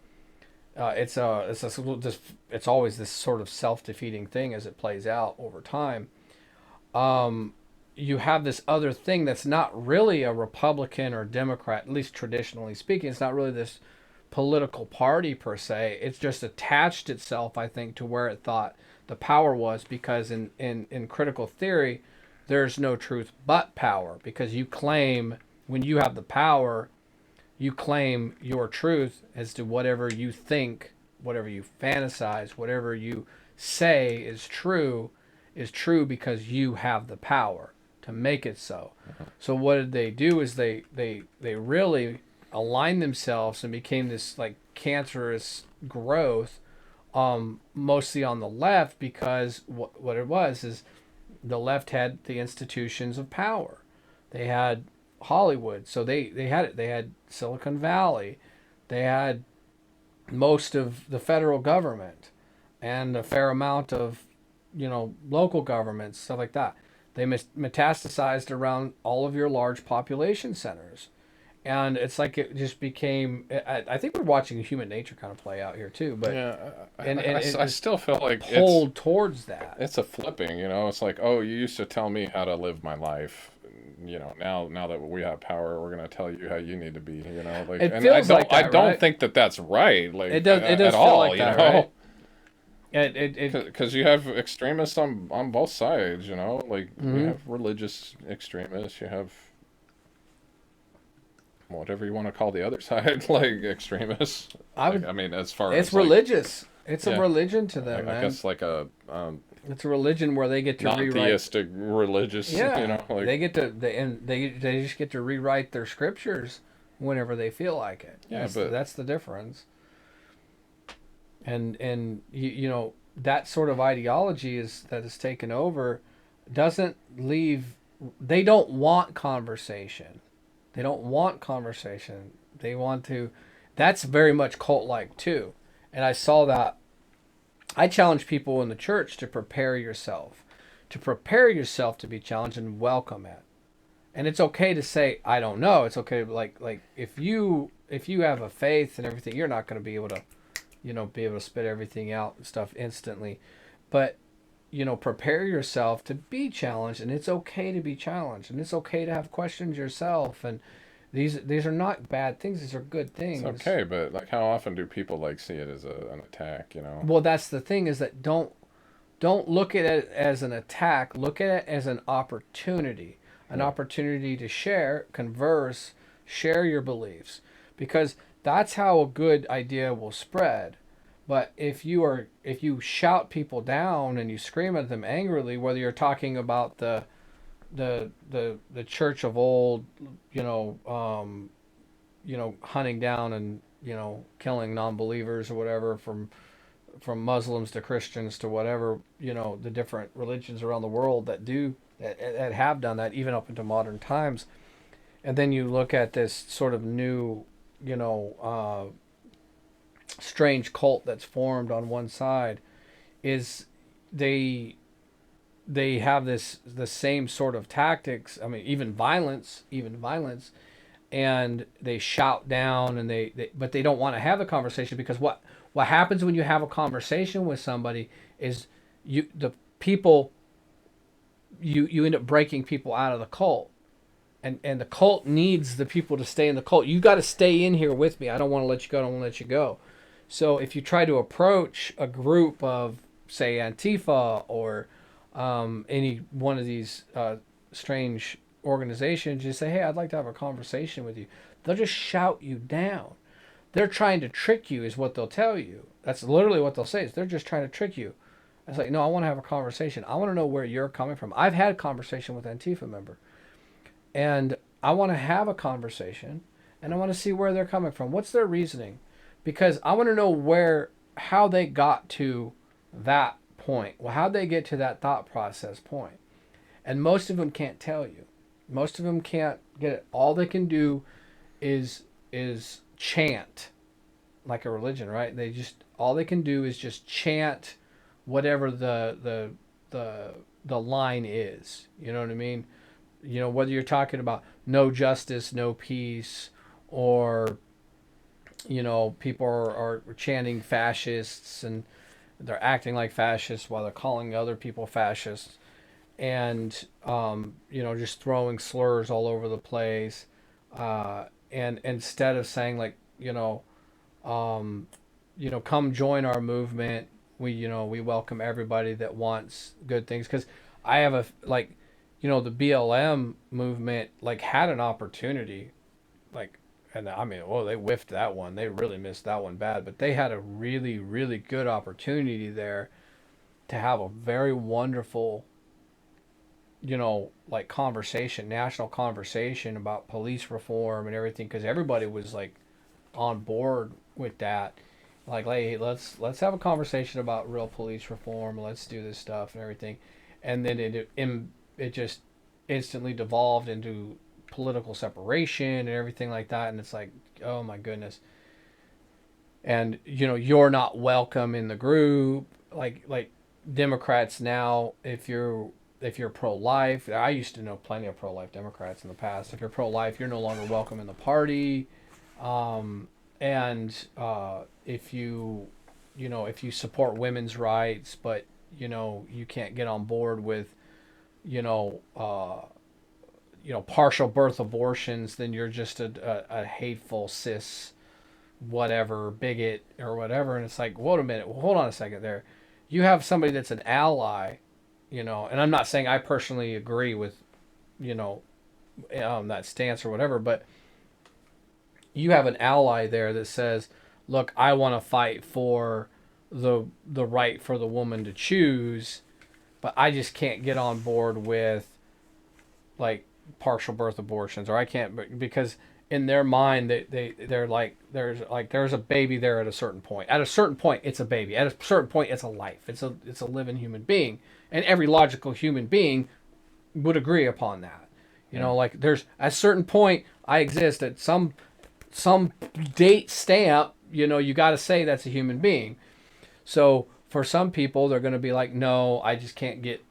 it's always this sort of self-defeating thing as it plays out over time. You have this other thing that's not really a Republican or Democrat, at least traditionally speaking. It's not really this political party per se. It's just attached itself, I think, to where it thought the power was, because in critical theory, there's no truth but power, because you claim when you have the power, you claim your truth as to whatever you think, whatever you fantasize, whatever you say is true because you have the power to make it so. So what did they do is they really aligned themselves and became this like cancerous growth, mostly on the left, because what it was is the left had the institutions of power. They had Hollywood, so they had it. They had Silicon Valley, they had most of the federal government, and a fair amount of local governments, stuff like that. They metastasized around all of your large population centers, and it's like it just became. I think we're watching human nature kind of play out here too, but Yeah, and I still feel like pulled towards that. it's a flipping. It's like, oh, you used to tell me how to live my life. Now that we have power, we're gonna tell you how you need to be. Like, It and feels like that, I don't right? think that that's right. Like, It does. It does at feel all. like that, right? It Because you have extremists on both sides. Like you mhm. have religious extremists. You have whatever you want to call the other side, like extremists. I Like, would. I mean, as far It's as like, religious. It's a yeah, religion to them, I man. guess like a It's a religion where they get to rewrite. non-theistic religious. Yeah, Like, they get to they just get to rewrite their scriptures whenever they feel like it. yeah, That's but that's the difference. And that sort of ideology that is taken over doesn't leave. They don't want conversation. They don't want conversation. They want to. That's very much cult like too. And I saw that. I challenge people in the church to prepare yourself. To prepare yourself to be challenged and welcome it. And it's okay to say, I don't know. It's okay like if you have a faith and everything, you're not going to be able to spit everything out and stuff instantly. But prepare yourself to be challenged, and it's okay to be challenged, and it's okay to have questions yourself. And these are not bad things; these are good things. it's okay. But like, how often do people like see it as an attack? Well, that's the thing, is that don't look at it as an attack. Look at it as an Yeah. opportunity to share, converse, share your beliefs, because that's how a good idea will spread. But if you shout people down and you scream at them angrily, whether you're talking about the church of old, hunting down and killing non-believers or whatever, from Muslims to Christians to whatever, the different religions around the world that have done that even up into modern times. And then you look at this sort of new, strange cult that's formed on one side, is they they have the same sort of tactics. I mean, even violence, and they shout down, and but they don't want to have a conversation, because what happens when you have a conversation with somebody is the people you end up breaking people out of the cult. And the cult needs the people to stay in the cult. You got to stay in here with me. I don't want to let you go. I don't want to let you go. So if you try to approach a group of, say, Antifa or any one of these strange organizations, you say, hey, I'd like to have a conversation with you. They'll just shout you down. They're trying to trick you is what they'll tell you. That's literally what they'll say. Is they're just trying to trick you. It's like, no, I want to have a conversation. I want to know where you're coming from. I've had a conversation with an Antifa member. And I want to have a conversation, and I want to see where they're coming from. What's their reasoning? because I want to know how they got to that point. Well, how'd they get to that thought process point? And most of them can't tell you. Most of them can't get it. All they can do is chant like a religion, right? All they can do is just chant whatever the line is. You know what I mean? You know, whether you're talking about no justice, no peace, or you know, people are chanting fascists and they're acting like fascists while they're calling other people fascists, and you know, just throwing slurs all over the place, and instead of saying like, um, come join our movement. We welcome everybody that wants good things. Because I have the BLM movement like had an opportunity, like, and I mean, well, they whiffed that one. They really missed that one bad. But they had a really, really good opportunity there to have a very wonderful, like conversation, national conversation about police reform and everything, because everybody was like on board with that. Like, hey, let's have a conversation about real police reform. Let's do this stuff and everything, and then it just instantly devolved into political separation and everything like that. And it's like, oh my goodness. And you're not welcome in the group. Like Democrats now, if you're pro-life, I used to know plenty of pro-life Democrats in the past. If you're pro-life, you're no longer welcome in the party. And if you support women's rights, but you can't get on board with partial birth abortions, then you're just a hateful cis whatever bigot or whatever. And it's like, wait a minute, hold on a second there. You have somebody that's an ally, and I'm not saying I personally agree with that stance or whatever, but you have an ally there that says, look, I want to fight for the right for the woman to choose, but I just can't get on board with like partial birth abortions, or I can't, because in their mind they're like, there's a baby there at a certain point. At a certain point it's a baby. At a certain point it's a life. It's a living human being, and every logical human being would agree upon that. Like there's a certain point I exist at some date stamp, you got to say that's a human being. So for some people, they're going to be like, no, I just can't get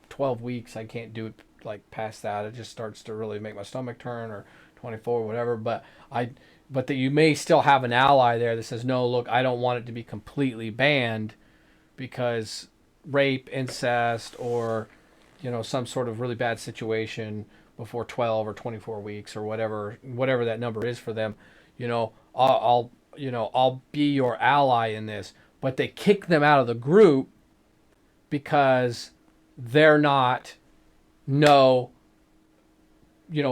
12 weeks. I can't do it like past that. It just starts to really make my stomach turn, or 24, whatever. But that you may still have an ally there that says, no, look, I don't want it to be completely banned because rape, incest, or, some sort of really bad situation before 12 or 24 weeks or whatever that number is for them, I'll be your ally in this. But they kick them out of the group because they're not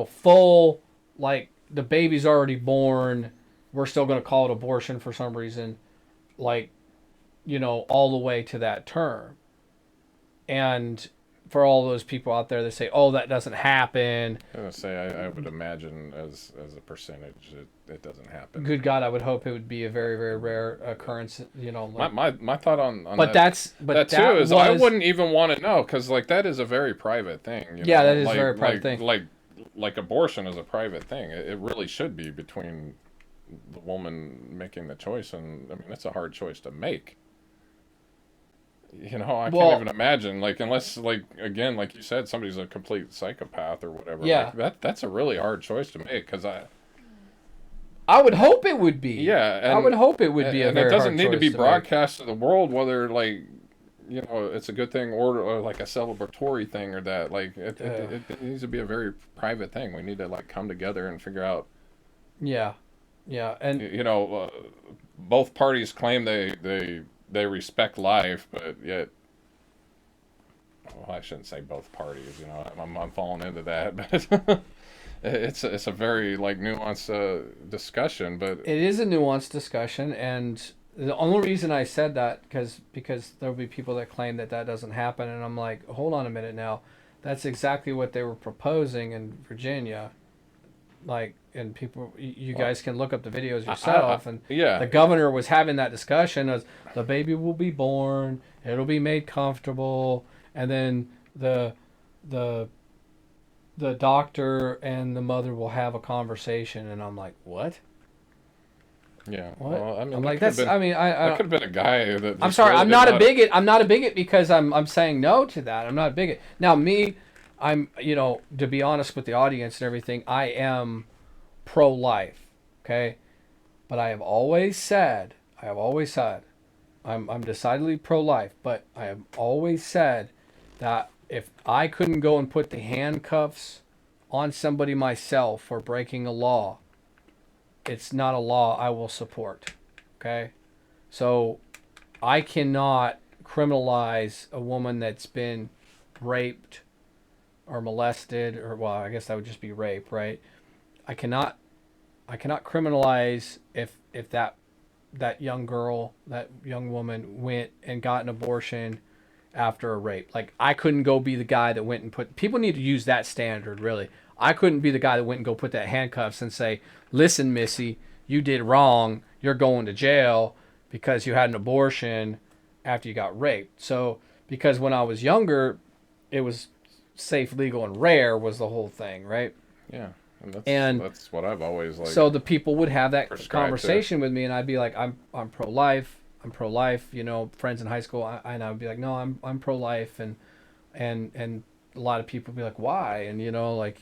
full, like the baby's already born, we're still going to call it abortion for some reason, like all the way to that term. And for all those people out there that say, "Oh, that doesn't happen," I was gonna say I would imagine as a percentage it doesn't happen. Good God, I would hope it would be a very, very rare occurrence. Like, my thought on but that too is I wouldn't even want to know, because like that is a very private thing. Yeah, that is a very private thing. Like abortion is a private thing. It really should be between the woman making the choice, and I mean it's a hard choice to make. I can't even imagine, like, unless, like, again, like you said, somebody's a complete psychopath or whatever. Yeah. Like, that's a really hard choice to make, because I would hope it would be. Yeah. I would hope it would be a very hard choice. And it doesn't need to be broadcast to the world, whether, like, it's a good thing or like a celebratory thing or that. Like, it needs to be a very private thing. We need to, like, come together and figure out. Yeah. Yeah. And, both parties claim they respect life, but yet, well, I shouldn't say both parties. I'm falling into that, but it's a very like nuanced discussion. But it is a nuanced discussion, and the only reason I said that because there'll be people that claim that doesn't happen, and I'm like, hold on a minute now, that's exactly what they were proposing in Virginia, like, and people, you Well, guys can look up the videos I yourself, and yeah, the governor was having that discussion as the baby will be born, it'll be made comfortable, and then the the the doctor and the mother will have a conversation, and I'm like, what? yeah. What? Well, I mean, I'm like, that's. I mean, that could have been a guy that I'm just sorry. really I'm didn't not know a how to. bigot. I'm not a bigot because I'm saying no to that. I'm not a bigot. Now me, I'm to be honest with the audience and everything, I am pro-life. Okay, but I have always said, I'm decidedly pro-life, but I have always said that if I couldn't go and put the handcuffs on somebody myself for breaking a law, it's not a law I will support. Okay, so I cannot criminalize a woman that's been raped or molested, or well, I guess that would just be rape, right? I cannot I cannot criminalize if that young girl, that young woman went and got an abortion after a rape. Like, I couldn't go be the guy that went and put, people need to use that standard, really. I couldn't be the guy that went and go put that handcuffs and say, "Listen, Missy, you did wrong. You're going to jail because you had an abortion after you got raped." So, because when I was younger, it was safe, legal, and rare was the whole thing, right? Yeah, and And that's what I've always like so the people would have that prescribed to. conversation with me, and I'd be like, I'm pro life. I'm pro life. Friends in high school, and I would be like, no, I'm pro life, and a lot of people would be like, why? And like,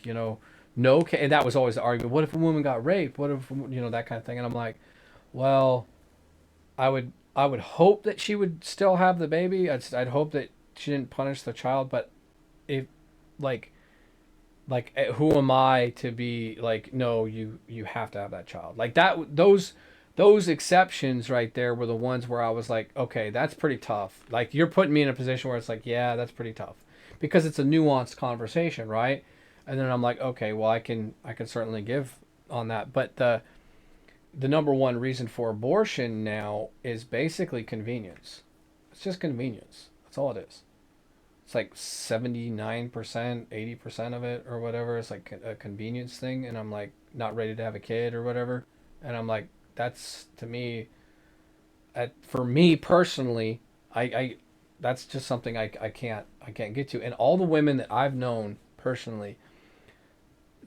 no, and that was always the argument. What if a woman got raped? What if that kind of thing? And I'm like, well, I would hope that she would still have the baby. I'd hope that she didn't punish the child, but if like who am I to be like, no, you have to have that child, like that. Those exceptions right there were the ones where I was like, okay, that's pretty tough. Like, you're putting me in a position where it's like, yeah, that's pretty tough, because it's a nuanced conversation, right? And then I'm like, okay, well, I can certainly give on that. But the number one reason for abortion now is basically convenience. It's just convenience. That's all it is. It's like 79%, 80% of it or whatever. It's like a convenience thing. And I'm like, not ready to have a kid or whatever. And I'm like, that's, to me, for me personally, I that's just something I can't get to. And all the women that I've known personally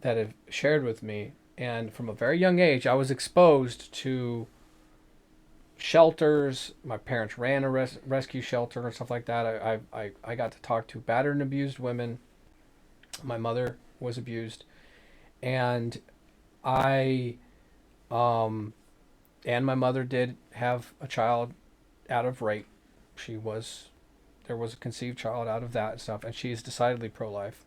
that have shared with me, and from a very young age, I was exposed to shelters. My parents ran a rescue shelter and stuff like that. I got to talk to battered and abused women. My mother was abused, and I um and my mother did have a child out of rape. She was There was a conceived child out of that and stuff, and she's decidedly pro-life.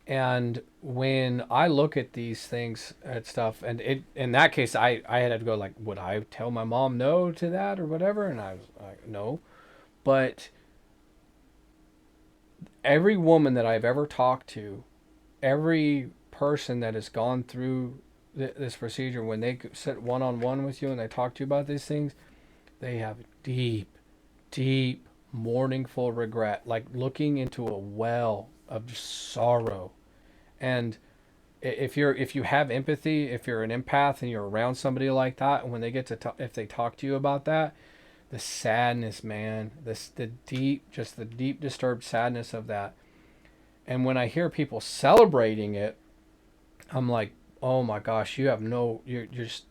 And when I look at these things and stuff, and in that case, I had to go like, would I tell my mom no to that or whatever? And I was like, no. But every woman that I've ever talked to, every person that has gone through this procedure, when they sit one on one with you and they talk to you about these things, they have deep, deep, mournful regret, like looking into a well of sorrow. And if you have empathy, if you're an empath and you're around somebody like that, and when they get to talk, if they talk to you about that, the sadness, man, the deep disturbed sadness of that. And when I hear people celebrating it, I'm like, oh my gosh, you have no, you just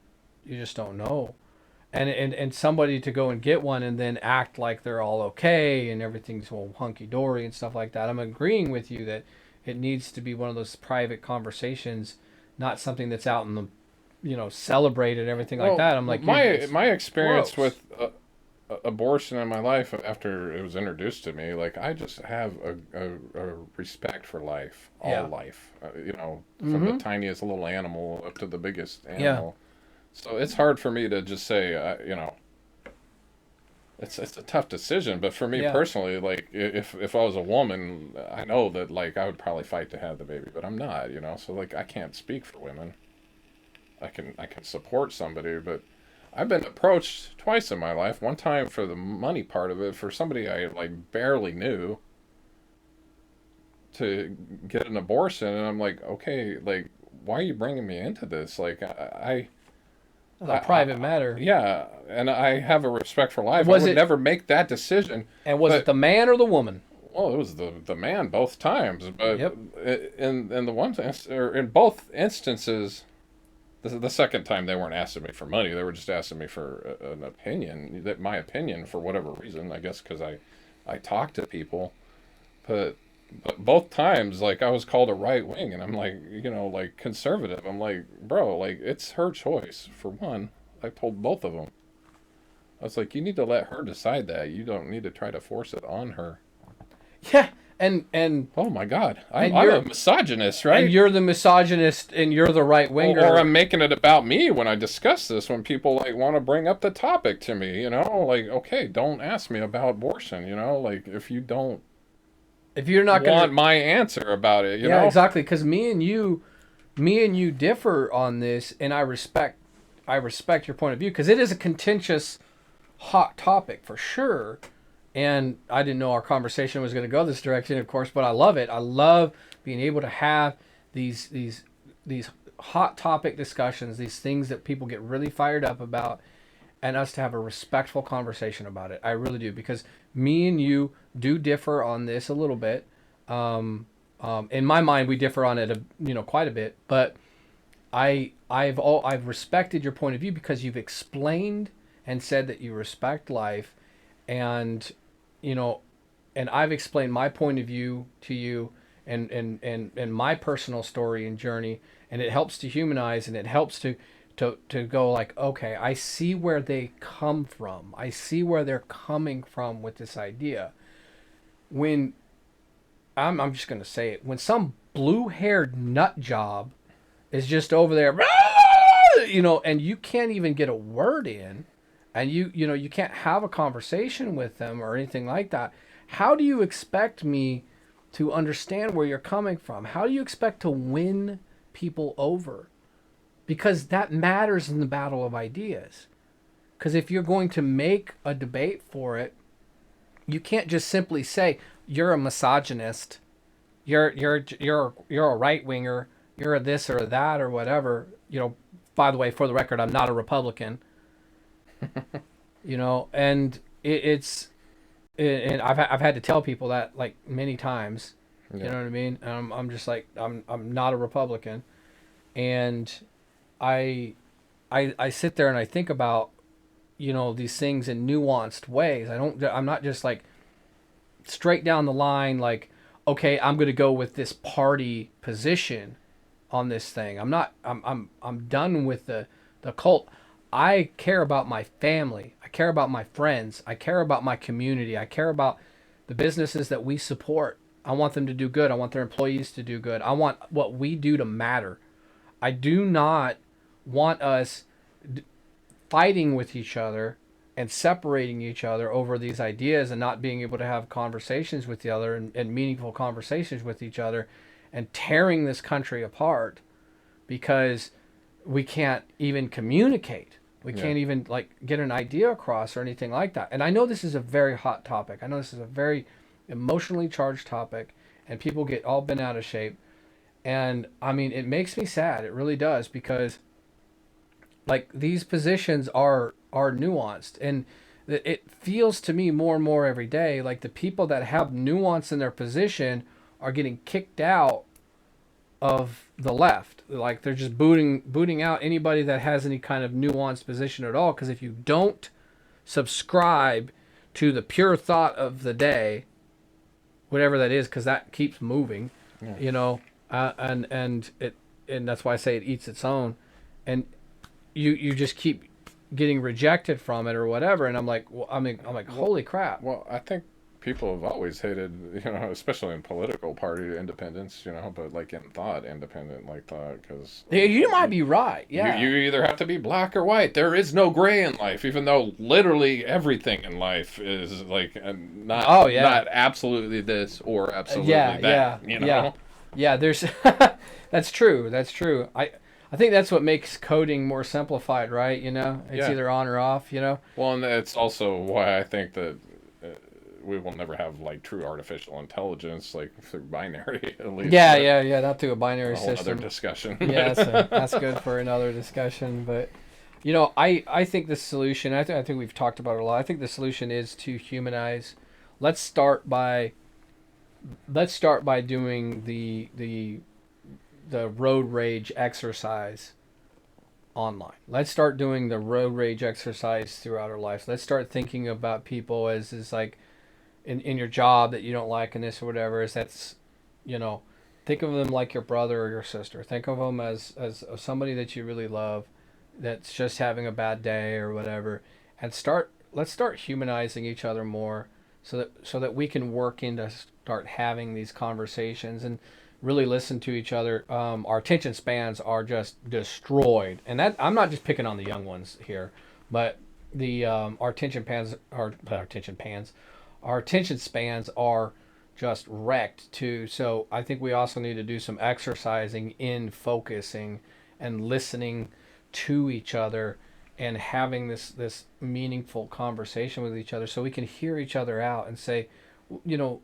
don't know. And somebody to go and get one and then act like they're all okay and everything's all hunky dory and stuff like that. I'm agreeing with you that it needs to be one of those private conversations, not something that's out in the, celebrated and everything like Well, that. I'm like, my it's my experience gross. with abortion in my life after it was introduced to me, like I just have a respect for life, all Yeah. life. From the Mm-hmm. tiniest little animal up to the biggest Yeah. animal. So it's hard for me to just say, it's a tough decision. But for me Yeah. personally, like if I was a woman, I know that like I would probably fight to have the baby, but I'm not. So like I can't speak for women. I can support somebody, but I've been approached twice in my life. One time for the money part of it, for somebody I like barely knew, to get an abortion, and I'm like, okay, like why are you bringing me into this? Like, It's a private matter. yeah, and I have a respect for life. Was I would it- never make that decision. And was But- it the man or the woman? Well, it was the man both times, but Yep. in the one or in both instances, the second time they weren't asking me for money. They were just asking me for an opinion, that my opinion for whatever reason. I guess because I talk to people, but both times, like, I was called a right wing, and I'm like, like, conservative. I'm like, bro, like, it's her choice. For one, I told both of them. I was like, you need to let her decide that. You don't need to try to force it on her. Yeah, and Oh my God, And I'm you're- a misogynist, right? and you're the misogynist, and you're the right winger. Or I'm making it about me when I discuss this. When people like want to bring up the topic to me, like, okay, don't ask me about abortion. Like, if you don't if you're not want going my answer about it, you yeah, know, exactly. Because me and you differ on this, and I respect your point of view because it is a contentious, hot topic for sure. And I didn't know our conversation was going to go this direction, of course, but I love it. I love being able to have these hot topic discussions, these things that people get really fired up about, and us to have a respectful conversation about it. I really do, because me and you do differ on this a little bit. In my mind, we differ on it, quite a bit. But I've respected your point of view because you've explained and said that you respect life, and and I've explained my point of view to you, and my personal story and journey, and it helps to humanize, and it helps to go like, okay, I see where they come from. I see where they're coming from with this idea. When I'm just gonna say it, when some blue-haired nut job is just over there, and you can't even get a word in, and you can't have a conversation with them or anything like that. How do you expect me to understand where you're coming from? How do you expect to win people over? Because that matters in the battle of ideas. Because if you're going to make a debate for it, you can't just simply say you're a misogynist, you're a right winger, you're a this or that or whatever. By the way, for the record, I'm not a Republican. And and I've had to tell people that like many times. Yeah. You know what I mean? I'm just like, I'm not a Republican, and I sit there and I think about these things in nuanced ways. I'm not just like straight down the line like, okay, I'm going to go with this party position on this thing. I'm done with the cult. I care about my family. I care about my friends. I care about my community. I care about the businesses that we support. I want them to do good. I want their employees to do good. I want what we do to matter. I do not want us fighting with each other and separating each other over these ideas and not being able to have conversations with the other and meaningful conversations with each other, and tearing this country apart because we can't even communicate. We can't even like get an idea across or anything like that. And I know this is a very hot topic. I know this is a very emotionally charged topic, and people get all bent out of shape. And I mean, it makes me sad. It really does, because like these positions are nuanced, and it feels to me more and more every day like the people that have nuance in their position are getting kicked out of the left. Like they're just booting out anybody that has any kind of nuanced position at all, because if you don't subscribe to the pure thought of the day, whatever that is, because that keeps moving, and that's why I say it eats its own, and you just keep getting rejected from it or whatever, and I'm like, holy crap. Well, I think people have always hated, especially in political party independence, but like in thought, independent like thought, because you might be right. Yeah, you either have to be black or white. There is no gray in life, even though literally everything in life is like not absolutely this or absolutely that. Yeah. There's that's true. I think that's what makes coding more simplified, right? It's either on or off. Well, and that's also why I think that we will never have like true artificial intelligence like through binary at least. Yeah, but yeah, yeah. Not through a binary a whole other system. discussion. Yeah, that's good for another discussion. But I think the solution. I think we've talked about it a lot. I think the solution is to humanize. Let's start by doing the road rage exercise online. Let's start doing the road rage exercise throughout our lives. Let's start thinking about people as like in your job that you don't like and this or whatever. Is that's you know, think of them like your brother or your sister. Think of them as somebody that you really love, that's just having a bad day or whatever, and let's start humanizing each other more, so that we can work into start having these conversations and really listen to each other. Our attention spans are just destroyed, and that I'm not just picking on the young ones here, but the our attention spans are just wrecked too. So I think we also need to do some exercising in focusing and listening to each other and having this meaningful conversation with each other, so we can hear each other out and say, you know,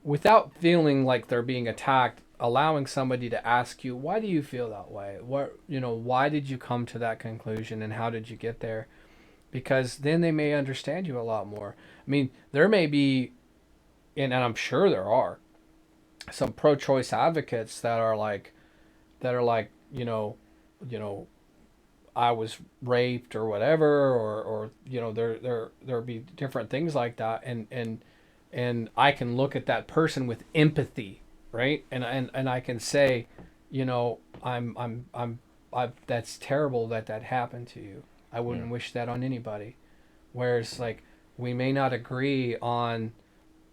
without feeling like they're being attacked, allowing somebody to ask you, why do you feel that way? Why did you come to that conclusion and how did you get there? Because then they may understand you a lot more. I mean, there may be, and I'm sure there are, some pro-choice advocates that are like, you know, I was raped or whatever, or there'll be different things like that, and I can look at that person with empathy, right? And I can say, that's terrible that happened to you. I wouldn't wish that on anybody. Whereas like we may not agree on,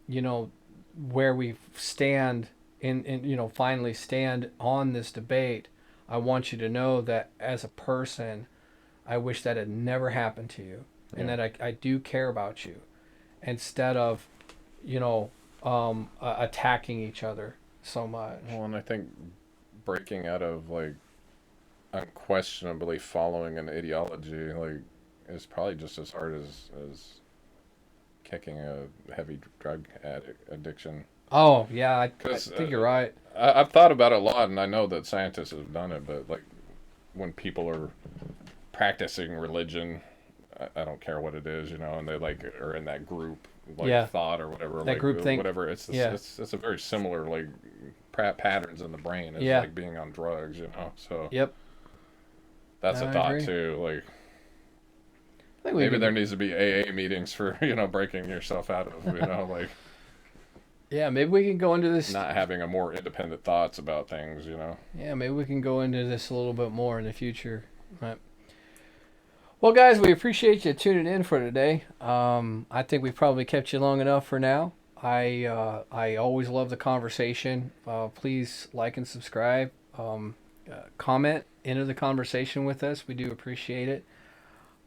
where we stand in finally stand on this debate. I want you to know that as a person, I wish that had never happened to you, and that I do care about you, instead of, attacking each other so much. Well, and I think breaking out of like unquestionably following an ideology like is probably just as hard as kicking a heavy drug addiction. Oh yeah, I 'Cause, think you're right. I've thought about it a lot, and I know that scientists have done it, but like when people are practicing religion, I don't care what it is, and they like are in that group like thought or whatever, That like group think. whatever. It's a very similar like patterns in the brain as like being on drugs. So Yep. that's No, a I thought agree. too. Like I think maybe there needs to be AA meetings for breaking yourself out of like Yeah, maybe we can go into this. not having a more independent thoughts about things. Yeah, maybe we can go into this a little bit more in the future. Right. Well, guys, we appreciate you tuning in for today. I think we've probably kept you long enough for now. I always love the conversation. Please like and subscribe. Comment, enter the conversation with us. We do appreciate it.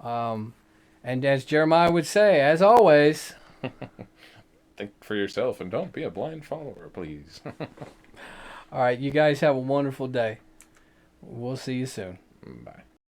And as Jeremiah would say, as always, Think for yourself and don't be a blind follower, please. all right, you guys have a wonderful day. We'll see you soon. Bye.